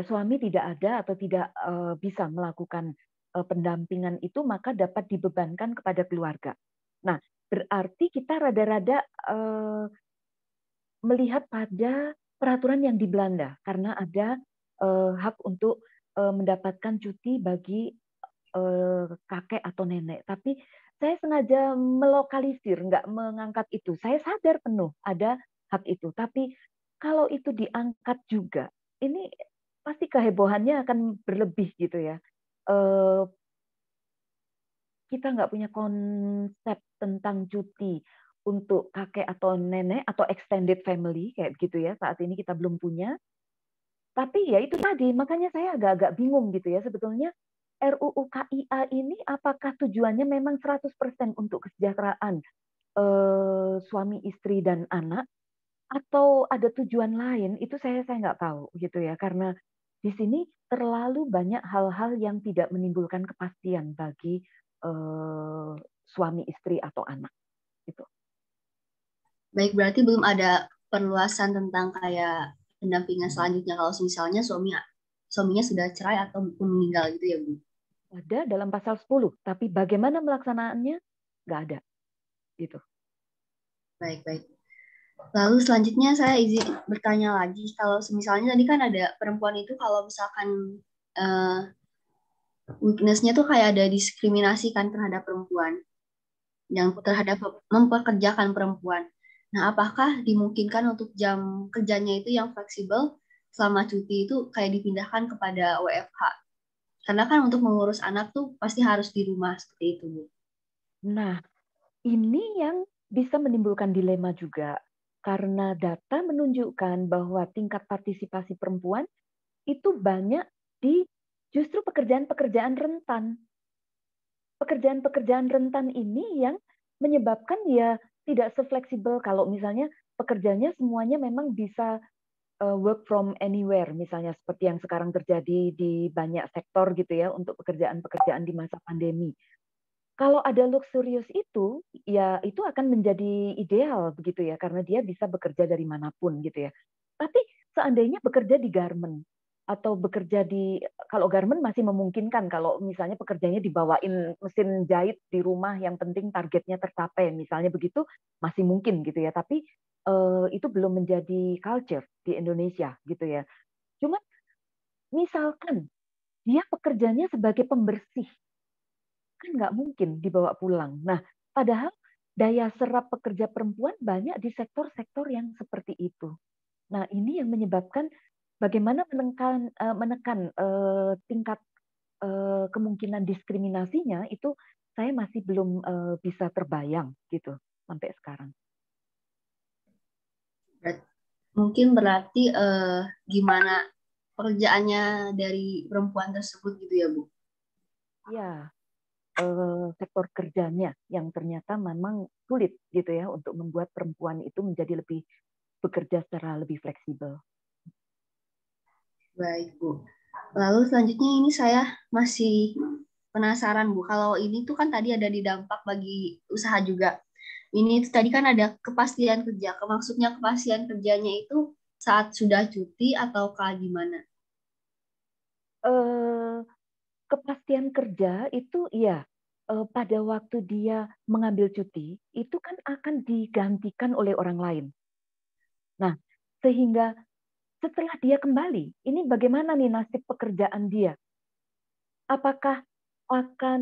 [SPEAKER 2] suami tidak ada atau tidak bisa melakukan pendampingan itu, maka dapat dibebankan kepada keluarga. Nah, berarti kita rada-rada melihat pada peraturan yang di Belanda, karena ada hak untuk mendapatkan cuti bagi kakek atau nenek. Tapi saya sengaja melokalisir, nggak mengangkat itu. Saya sadar penuh ada hak itu. Tapi kalau itu diangkat juga, ini pasti kehebohannya akan berlebih gitu ya. Kita nggak punya konsep tentang cuti untuk kakek atau nenek atau extended family kayak gitu ya. Saat ini kita belum punya. Tapi ya itu tadi, makanya saya agak-agak bingung gitu ya. Sebetulnya RUU KIA ini apakah tujuannya memang 100% untuk kesejahteraan suami, istri, dan anak, atau ada tujuan lain? Itu saya nggak tahu gitu ya. Karena di sini terlalu banyak hal-hal yang tidak menimbulkan kepastian bagi suami, istri, atau anak. Gitu.
[SPEAKER 1] Baik, berarti belum ada perluasan tentang kayak pendampingan selanjutnya kalau misalnya suaminya sudah cerai ataupun meninggal gitu ya, Bu?
[SPEAKER 2] Ada dalam pasal 10, tapi bagaimana melaksanaannya nggak ada. Gitu.
[SPEAKER 1] Baik-baik. Lalu selanjutnya saya izin bertanya lagi, kalau misalnya tadi kan ada perempuan itu kalau misalkan weakness-nya tuh kayak ada diskriminasi kan terhadap perempuan, yang terhadap memperkerjakan perempuan. Nah, apakah dimungkinkan untuk jam kerjanya itu yang fleksibel selama cuti itu kayak dipindahkan kepada WFH? Karena kan untuk mengurus anak tuh pasti harus di rumah seperti itu, Bu.
[SPEAKER 2] Nah, ini yang bisa menimbulkan dilema juga, karena data menunjukkan bahwa tingkat partisipasi perempuan itu banyak di justru pekerjaan-pekerjaan rentan. Pekerjaan-pekerjaan rentan ini yang menyebabkan ya tidak sefleksibel kalau misalnya pekerjanya semuanya memang bisa work from anywhere, misalnya seperti yang sekarang terjadi di banyak sektor gitu ya untuk pekerjaan-pekerjaan di masa pandemi. Kalau ada luxurious itu, ya itu akan menjadi ideal begitu ya, karena dia bisa bekerja dari manapun gitu ya. Tapi seandainya bekerja di garment atau bekerja di, kalau garment masih memungkinkan kalau misalnya pekerjanya dibawain mesin jahit di rumah, yang penting targetnya tercapai, misalnya begitu masih mungkin gitu ya. Tapi itu belum menjadi culture di Indonesia gitu ya. Cuma misalkan dia pekerjanya sebagai pembersih, kan nggak mungkin dibawa pulang. Nah, padahal daya serap pekerja perempuan banyak di sektor-sektor yang seperti itu. Nah, ini yang menyebabkan bagaimana menekan tingkat kemungkinan diskriminasinya itu saya masih belum bisa terbayang gitu sampai sekarang.
[SPEAKER 1] Mungkin berarti gimana pekerjaannya dari perempuan tersebut gitu ya, Bu?
[SPEAKER 2] Ya, sektor kerjanya yang ternyata memang sulit gitu ya untuk membuat perempuan itu menjadi lebih bekerja secara lebih fleksibel.
[SPEAKER 1] Baik, Bu. Lalu selanjutnya ini saya masih penasaran, Bu. Kalau ini tuh kan tadi ada di dampak bagi usaha juga. Ini tadi kan ada kepastian kerja. Maksudnya kepastian kerjanya itu saat sudah cuti ataukah gimana?
[SPEAKER 2] Eh, Kepastian kerja itu ya pada waktu dia mengambil cuti itu kan akan digantikan oleh orang lain. Nah, sehingga setelah dia kembali, ini bagaimana nih nasib pekerjaan dia? Apakah akan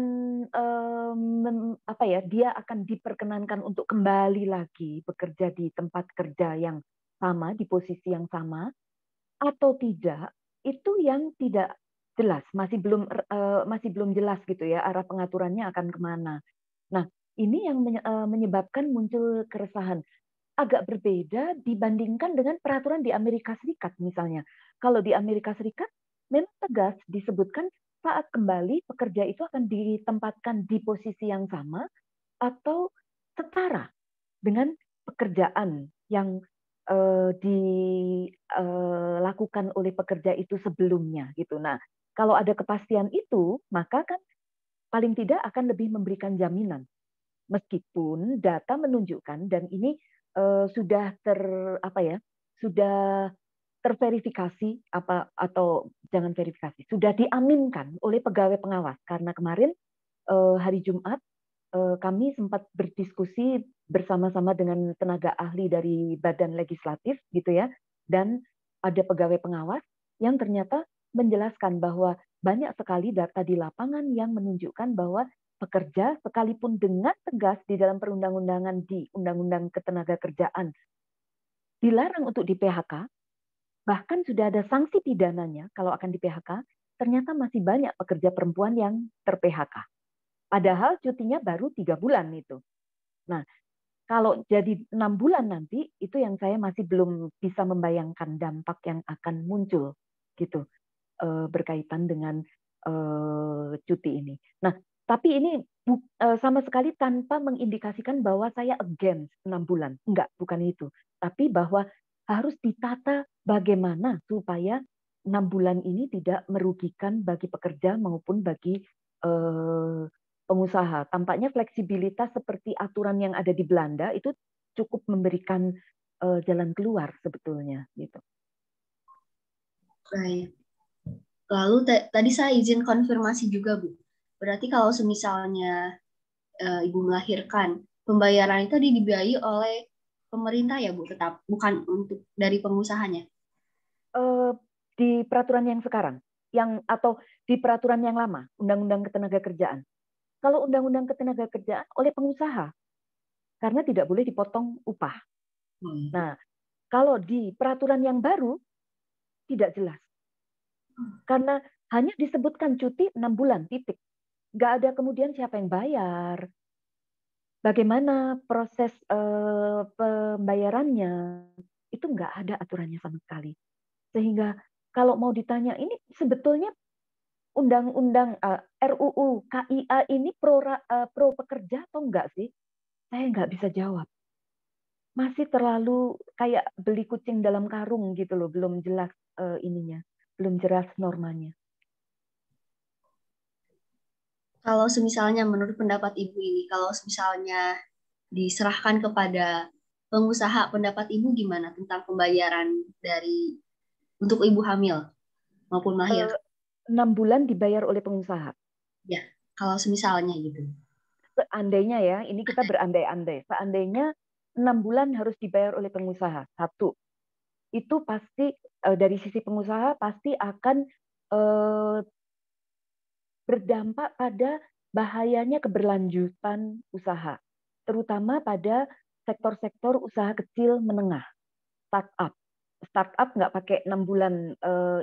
[SPEAKER 2] apa ya? Dia akan diperkenankan untuk kembali lagi bekerja di tempat kerja yang sama, di posisi yang sama, atau tidak? Itu yang tidak jelas, masih belum jelas gitu ya arah pengaturannya akan kemana. Nah, ini yang menyebabkan muncul keresahan. Agak berbeda dibandingkan dengan peraturan di Amerika Serikat misalnya. Kalau di Amerika Serikat memang tegas disebutkan saat kembali pekerja itu akan ditempatkan di posisi yang sama atau setara dengan pekerjaan yang dilakukan oleh pekerja itu sebelumnya gitu. Nah, kalau ada kepastian itu, maka kan paling tidak akan lebih memberikan jaminan. Meskipun data menunjukkan dan ini sudah apa ya, sudah terverifikasi apa atau jangan verifikasi, sudah diaminkan oleh pegawai pengawas karena kemarin hari Jumat kami sempat berdiskusi bersama-sama dengan tenaga ahli dari Badan Legislatif gitu ya, dan ada pegawai pengawas yang ternyata menjelaskan bahwa banyak sekali data di lapangan yang menunjukkan bahwa pekerja sekalipun dengan tegas di dalam perundang-undangan di Undang-Undang Ketenagakerjaan dilarang untuk di PHK, bahkan sudah ada sanksi pidananya kalau akan di PHK, ternyata masih banyak pekerja perempuan yang ter-PHK. Padahal cutinya baru 3 bulan itu. Nah, kalau jadi 6 bulan nanti, itu yang saya masih belum bisa membayangkan dampak yang akan muncul gitu berkaitan dengan cuti ini. Nah, tapi ini sama sekali tanpa mengindikasikan bahwa saya against 6 bulan. Enggak, bukan itu. Tapi bahwa harus ditata bagaimana supaya 6 bulan ini tidak merugikan bagi pekerja maupun bagi pengusaha. Tampaknya fleksibilitas seperti aturan yang ada di Belanda itu cukup memberikan jalan keluar sebetulnya gitu.
[SPEAKER 1] Baik. Lalu tadi saya izin konfirmasi juga, Bu. Berarti kalau semisalnya Ibu melahirkan, pembayaran itu dibiayai oleh pemerintah ya Bu, tetap bukan untuk dari pengusahanya.
[SPEAKER 2] Di peraturan yang sekarang, atau di peraturan yang lama, Undang-Undang Ketenagakerjaan. Kalau Undang-Undang Ketenagakerjaan oleh pengusaha, karena tidak boleh dipotong upah. Nah, kalau di peraturan yang baru tidak jelas, karena hanya disebutkan cuti 6 bulan, titik. Nggak ada kemudian siapa yang bayar, bagaimana proses pembayarannya, itu nggak ada aturannya sama sekali. Sehingga kalau mau ditanya, ini sebetulnya undang-undang RUU KIA ini pro pekerja atau enggak sih? Saya nggak bisa jawab. Masih terlalu kayak beli kucing dalam karung gitu loh, belum jelas ininya, belum jelas normanya.
[SPEAKER 1] Kalau semisalnya menurut pendapat Ibu ini, kalau misalnya diserahkan kepada pengusaha, pendapat Ibu gimana tentang pembayaran untuk ibu hamil maupun lahir?
[SPEAKER 2] 6 bulan dibayar oleh pengusaha.
[SPEAKER 1] Ya, kalau semisalnya gitu.
[SPEAKER 2] Seandainya ya, ini kita berandai-andai. Seandainya 6 bulan harus dibayar oleh pengusaha. Satu, itu pasti dari sisi pengusaha pasti akan berdampak pada bahayanya keberlanjutan usaha, terutama pada sektor-sektor usaha kecil menengah, startup. Startup nggak pakai 6 bulan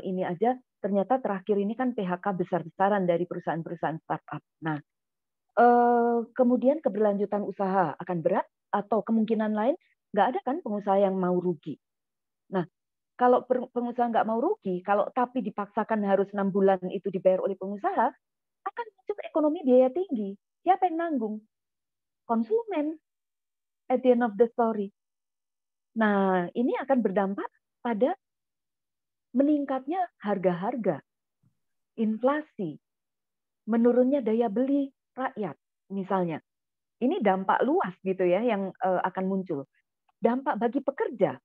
[SPEAKER 2] ini aja, ternyata terakhir ini kan PHK besar-besaran dari perusahaan-perusahaan startup. Nah, kemudian keberlanjutan usaha akan berat, atau kemungkinan lain nggak ada kan pengusaha yang mau rugi. Nah, kalau pengusaha nggak mau rugi, kalau tapi dipaksakan harus 6 bulan itu dibayar oleh pengusaha, akan muncul ekonomi biaya tinggi. Siapa yang nanggung? Konsumen at the end of the story. Nah, ini akan berdampak pada meningkatnya harga-harga, inflasi, menurunnya daya beli rakyat, misalnya. Ini dampak luas gitu ya yang akan muncul. Dampak bagi pekerja,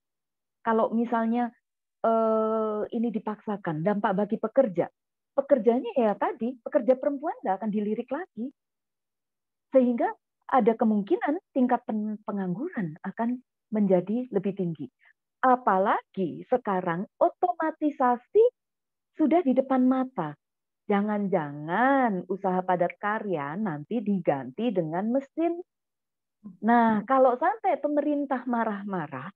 [SPEAKER 2] kalau misalnya ini dipaksakan, dampak bagi pekerja. Pekerjanya ya tadi, pekerja perempuan nggak akan dilirik lagi. Sehingga ada kemungkinan tingkat pengangguran akan menjadi lebih tinggi. Apalagi sekarang otomatisasi sudah di depan mata. Jangan-jangan usaha padat karya nanti diganti dengan mesin. Nah, kalau sampai pemerintah marah-marah,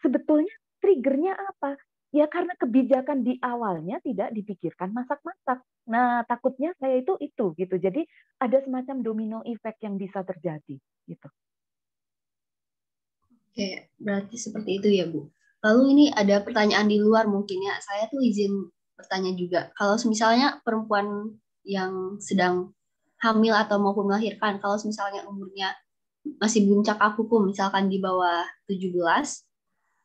[SPEAKER 2] sebetulnya triggernya apa? Ya karena kebijakan di awalnya tidak dipikirkan masak-masak. Nah, takutnya saya itu gitu. Jadi ada semacam domino effect yang bisa terjadi gitu.
[SPEAKER 1] Oke, berarti seperti itu ya, Bu. Lalu ini ada pertanyaan di luar mungkin ya. Saya tuh izin bertanya juga. Kalau misalnya perempuan yang sedang hamil atau maupun melahirkan, kalau misalnya umurnya masih belum cakap hukum, misalkan di bawah 17,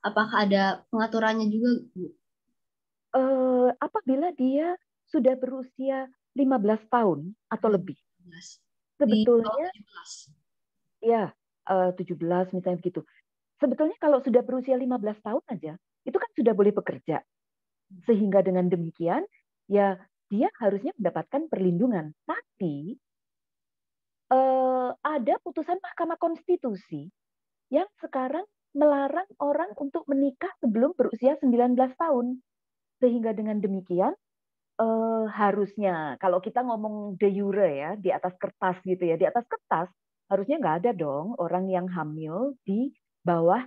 [SPEAKER 1] apakah ada pengaturannya juga, Bu?
[SPEAKER 2] Apabila dia sudah berusia 15 tahun atau lebih,
[SPEAKER 1] 17. Di bawah
[SPEAKER 2] sebetulnya
[SPEAKER 1] 17.
[SPEAKER 2] ya 17 misalnya begitu. Sebetulnya kalau sudah berusia 15 tahun aja, itu kan sudah boleh bekerja. Sehingga dengan demikian, ya dia harusnya mendapatkan perlindungan. Tapi ada putusan Mahkamah Konstitusi yang sekarang melarang orang untuk menikah sebelum berusia 19 tahun. Sehingga dengan demikian, harusnya kalau kita ngomong de jure ya, di atas kertas gitu ya, di atas kertas harusnya nggak ada dong orang yang hamil di bawah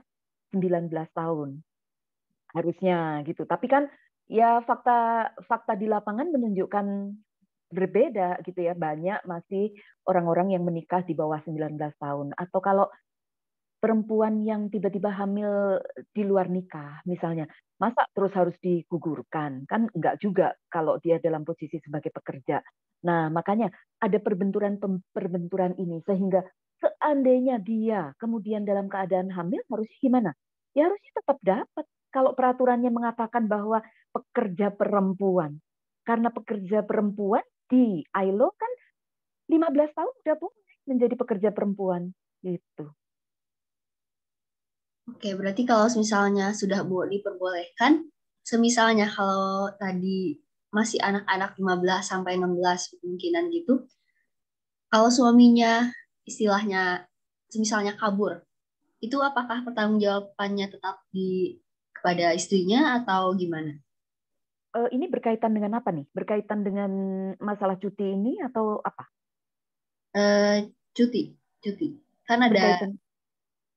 [SPEAKER 2] 19 tahun. Harusnya gitu. Tapi kan ya fakta di lapangan menunjukkan berbeda gitu ya. Banyak masih orang-orang yang menikah di bawah 19 tahun. Atau kalau perempuan yang tiba-tiba hamil di luar nikah misalnya, masa terus harus digugurkan? Kan enggak juga kalau dia dalam posisi sebagai pekerja. Nah, makanya ada perbenturan ini sehingga seandainya dia kemudian dalam keadaan hamil harus gimana? Ya harusnya tetap dapat. Kalau peraturannya mengatakan bahwa pekerja perempuan, karena pekerja perempuan di ILO kan 15 tahun udah boleh menjadi pekerja perempuan gitu.
[SPEAKER 1] Oke, berarti kalau misalnya sudah diperbolehkan, semisalnya kalau tadi masih anak-anak 15 sampai 16 kemungkinan gitu, kalau suaminya istilahnya misalnya kabur, itu apakah pertanggungjawabannya tetap kepada istrinya atau gimana?
[SPEAKER 2] Ini berkaitan dengan apa nih? Berkaitan dengan masalah cuti ini atau apa?
[SPEAKER 1] Cuti, cuti. Kan ada.
[SPEAKER 2] Berkaitan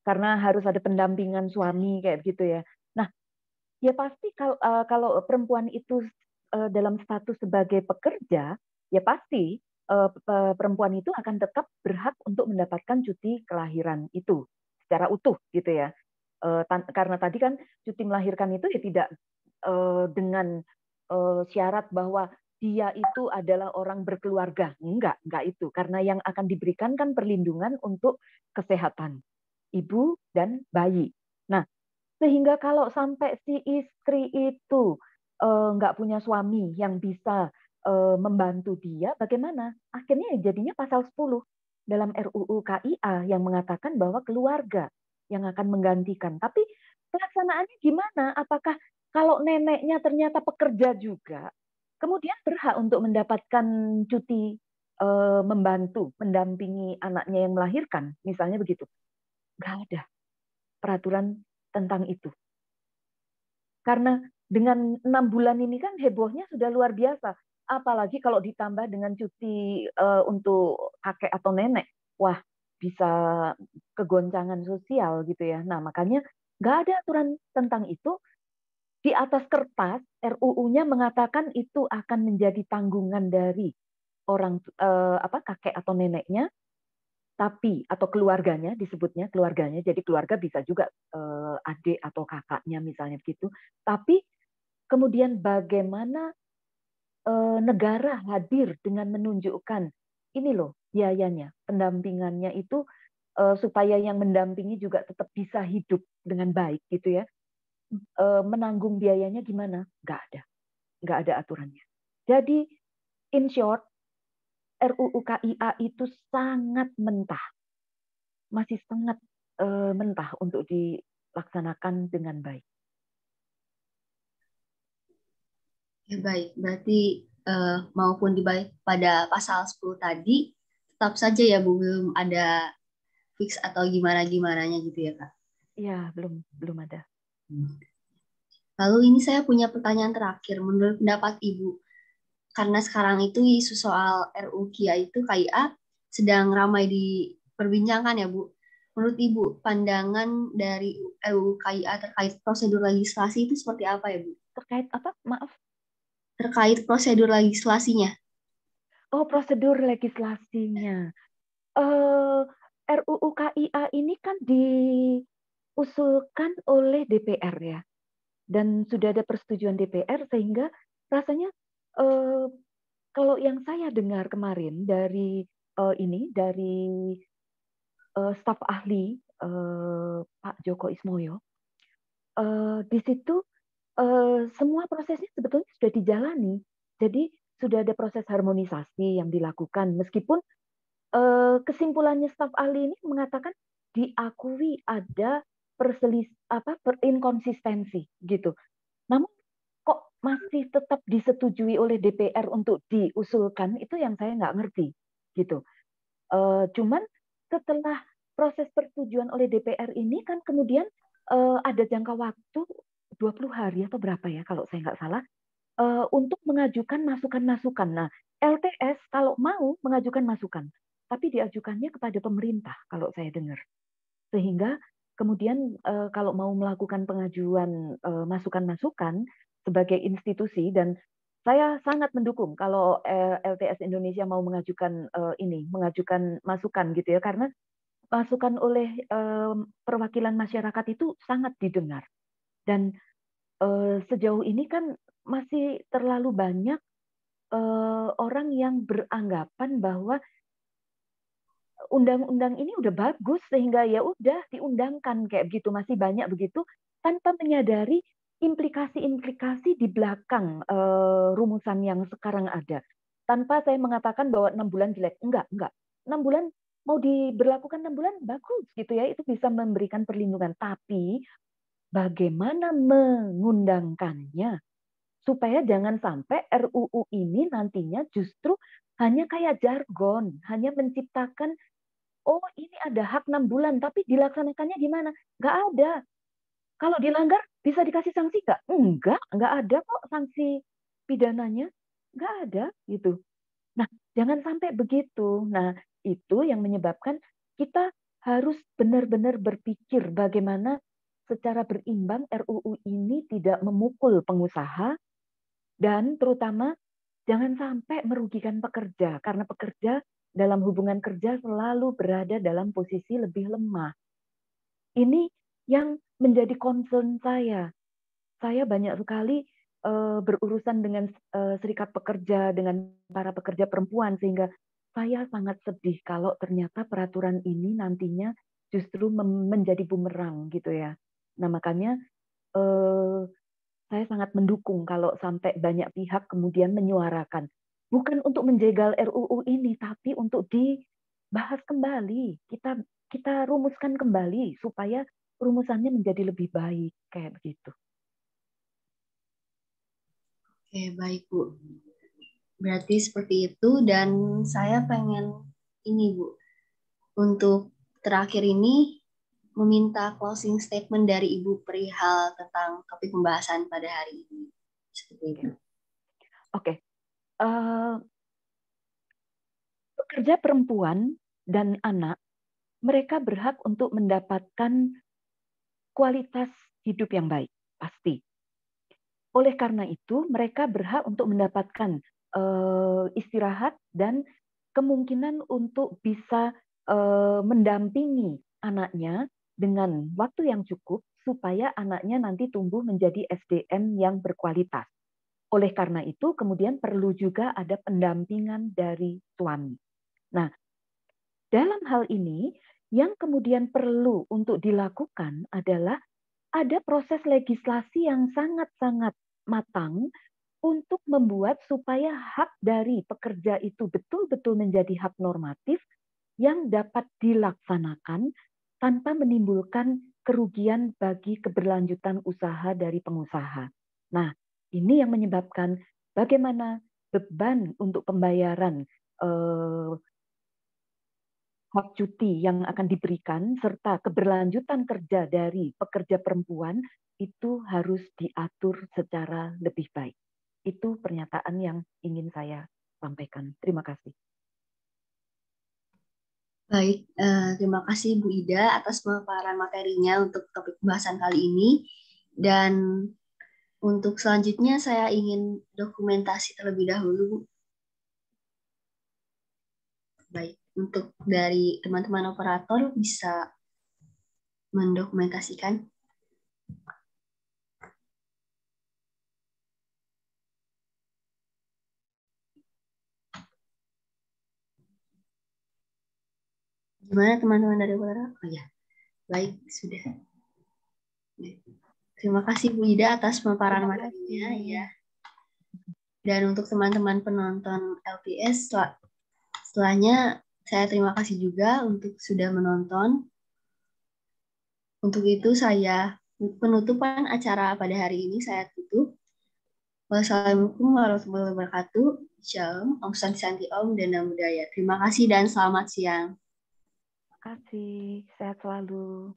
[SPEAKER 2] karena harus ada pendampingan suami kayak gitu ya. Nah, ya pasti kalau perempuan itu dalam status sebagai pekerja, ya pasti perempuan itu akan tetap berhak untuk mendapatkan cuti kelahiran itu secara utuh gitu ya. Karena tadi kan cuti melahirkan itu ya tidak dengan syarat bahwa dia itu adalah orang berkeluarga. Enggak itu. Karena yang akan diberikan kan perlindungan untuk kesehatan ibu dan bayi. Nah, sehingga kalau sampai si istri itu nggak punya suami yang bisa membantu dia, bagaimana? Akhirnya jadinya pasal 10 dalam RUU KIA yang mengatakan bahwa keluarga yang akan menggantikan. Tapi pelaksanaannya gimana? Apakah kalau neneknya ternyata pekerja juga, kemudian berhak untuk mendapatkan cuti membantu, mendampingi anaknya yang melahirkan, misalnya begitu? Nggak ada peraturan tentang itu. Karena dengan 6 bulan ini kan hebohnya sudah luar biasa. Apalagi kalau ditambah dengan cuti untuk kakek atau nenek. Wah, bisa kegoncangan sosial gitu ya. Nah, makanya nggak ada aturan tentang itu. Di atas kertas, RUU-nya mengatakan itu akan menjadi tanggungan dari orang kakek atau neneknya, tapi atau keluarganya disebutnya keluarganya, jadi keluarga bisa juga adik atau kakaknya misalnya begitu. Tapi kemudian bagaimana negara hadir dengan menunjukkan ini loh biayanya, pendampingannya itu supaya yang mendampingi juga tetap bisa hidup dengan baik gitu ya. Menanggung biayanya gimana? Nggak ada aturannya. Jadi in short, RUU KIA itu sangat mentah, masih sangat mentah untuk dilaksanakan dengan baik.
[SPEAKER 1] Ya, baik, berarti maupun di balik pada pasal 10 tadi, tetap saja ya Bu, belum ada fix atau gimana-gimananya gitu ya Kak.
[SPEAKER 2] Iya, belum ada.
[SPEAKER 1] Lalu ini saya punya pertanyaan terakhir, menurut pendapat Ibu, karena sekarang itu isu soal RUU KIA sedang ramai diperbincangkan ya Bu. Menurut Ibu, pandangan dari RUU KIA terkait prosedur legislasi itu seperti apa ya Bu?
[SPEAKER 2] Terkait apa? Maaf.
[SPEAKER 1] Terkait prosedur legislasinya.
[SPEAKER 2] Oh, prosedur legislasinya. Eh, RUU KIA ini kan diusulkan oleh DPR ya, dan sudah ada persetujuan DPR sehingga rasanya eh, kalau yang saya dengar kemarin dari dari staf ahli Pak Joko Ismoyo, di situ semua prosesnya sebetulnya sudah dijalani. Jadi sudah ada proses harmonisasi yang dilakukan meskipun kesimpulannya staf ahli ini mengatakan diakui ada inkonsistensi gitu. Namun kok masih tetap disetujui oleh DPR untuk diusulkan itu yang saya nggak ngerti gitu. Cuman setelah proses persetujuan oleh DPR ini kan kemudian ada jangka waktu 20 hari atau berapa ya kalau saya nggak salah untuk mengajukan masukan-masukan. Nah, LTS kalau mau mengajukan masukan, tapi diajukannya kepada pemerintah kalau saya dengar. Sehingga kemudian kalau mau melakukan pengajuan masukan-masukan sebagai institusi, dan saya sangat mendukung kalau LTS Indonesia mau mengajukan masukan gitu ya, karena masukan oleh perwakilan masyarakat itu sangat didengar. Dan sejauh ini kan masih terlalu banyak orang yang beranggapan bahwa undang-undang ini udah bagus sehingga ya udah diundangkan kayak begitu, masih banyak begitu tanpa menyadari implikasi-implikasi di belakang rumusan yang sekarang ada. Tanpa saya mengatakan bahwa 6 bulan jelek, enggak. 6 bulan mau diberlakukan 6 bulan bagus gitu ya, itu bisa memberikan perlindungan. Tapi bagaimana mengundangkannya supaya jangan sampai RUU ini nantinya justru hanya kayak jargon, hanya menciptakan oh ini ada hak 6 bulan, tapi dilaksanakannya gimana? Nggak ada. Kalau dilanggar bisa dikasih sanksi nggak? Nggak ada kok sanksi pidananya. Nggak ada gitu. Nah, jangan sampai begitu. Nah, itu yang menyebabkan kita harus benar-benar berpikir bagaimana secara berimbang RUU ini tidak memukul pengusaha dan terutama jangan sampai merugikan pekerja karena pekerja dalam hubungan kerja selalu berada dalam posisi lebih lemah. Ini yang menjadi concern saya. Saya banyak sekali berurusan dengan serikat pekerja, dengan para pekerja perempuan, sehingga saya sangat sedih kalau ternyata peraturan ini nantinya justru menjadi bumerang gitu ya. Nah makanya saya sangat mendukung kalau sampai banyak pihak kemudian menyuarakan. Bukan untuk menjegal RUU ini, tapi untuk dibahas kembali. Kita rumuskan kembali supaya rumusannya menjadi lebih baik kayak begitu.
[SPEAKER 1] Oke, baik Bu. Berarti seperti itu dan saya pengen ini Bu, untuk terakhir ini meminta closing statement dari Ibu perihal tentang topik pembahasan pada hari ini. Seperti itu.
[SPEAKER 2] Oke. Pekerja perempuan dan anak, mereka berhak untuk mendapatkan kualitas hidup yang baik, pasti. Oleh karena itu, mereka berhak untuk mendapatkan istirahat dan kemungkinan untuk bisa mendampingi anaknya dengan waktu yang cukup supaya anaknya nanti tumbuh menjadi SDM yang berkualitas. Oleh karena itu, kemudian perlu juga ada pendampingan dari suami. Nah, dalam hal ini, yang kemudian perlu untuk dilakukan adalah ada proses legislasi yang sangat-sangat matang untuk membuat supaya hak dari pekerja itu betul-betul menjadi hak normatif yang dapat dilaksanakan tanpa menimbulkan kerugian bagi keberlanjutan usaha dari pengusaha. Nah, ini yang menyebabkan bagaimana beban untuk pembayaran hak cuti yang akan diberikan serta keberlanjutan kerja dari pekerja perempuan itu harus diatur secara lebih baik. Itu pernyataan yang ingin saya sampaikan. Terima kasih.
[SPEAKER 1] Baik, terima kasih Bu Ida atas pemaparan materinya untuk topik pembahasan kali ini. Dan untuk selanjutnya saya ingin dokumentasi terlebih dahulu. Baik, untuk dari teman-teman operator bisa mendokumentasikan. Gimana teman-teman dari operator? Oh ya, baik, sudah. Terima kasih Bu Ida atas pemaparan materinya ya. Dan untuk teman-teman penonton LPS, setelahnya saya terima kasih juga untuk sudah menonton. Untuk itu saya penutupan acara pada hari ini saya tutup. Wassalamualaikum warahmatullahi wabarakatuh. Shalom, Om Santi Santi Om, dan Namo Buddhaya. Terima kasih dan selamat siang.
[SPEAKER 2] Terima kasih. Sehat selalu.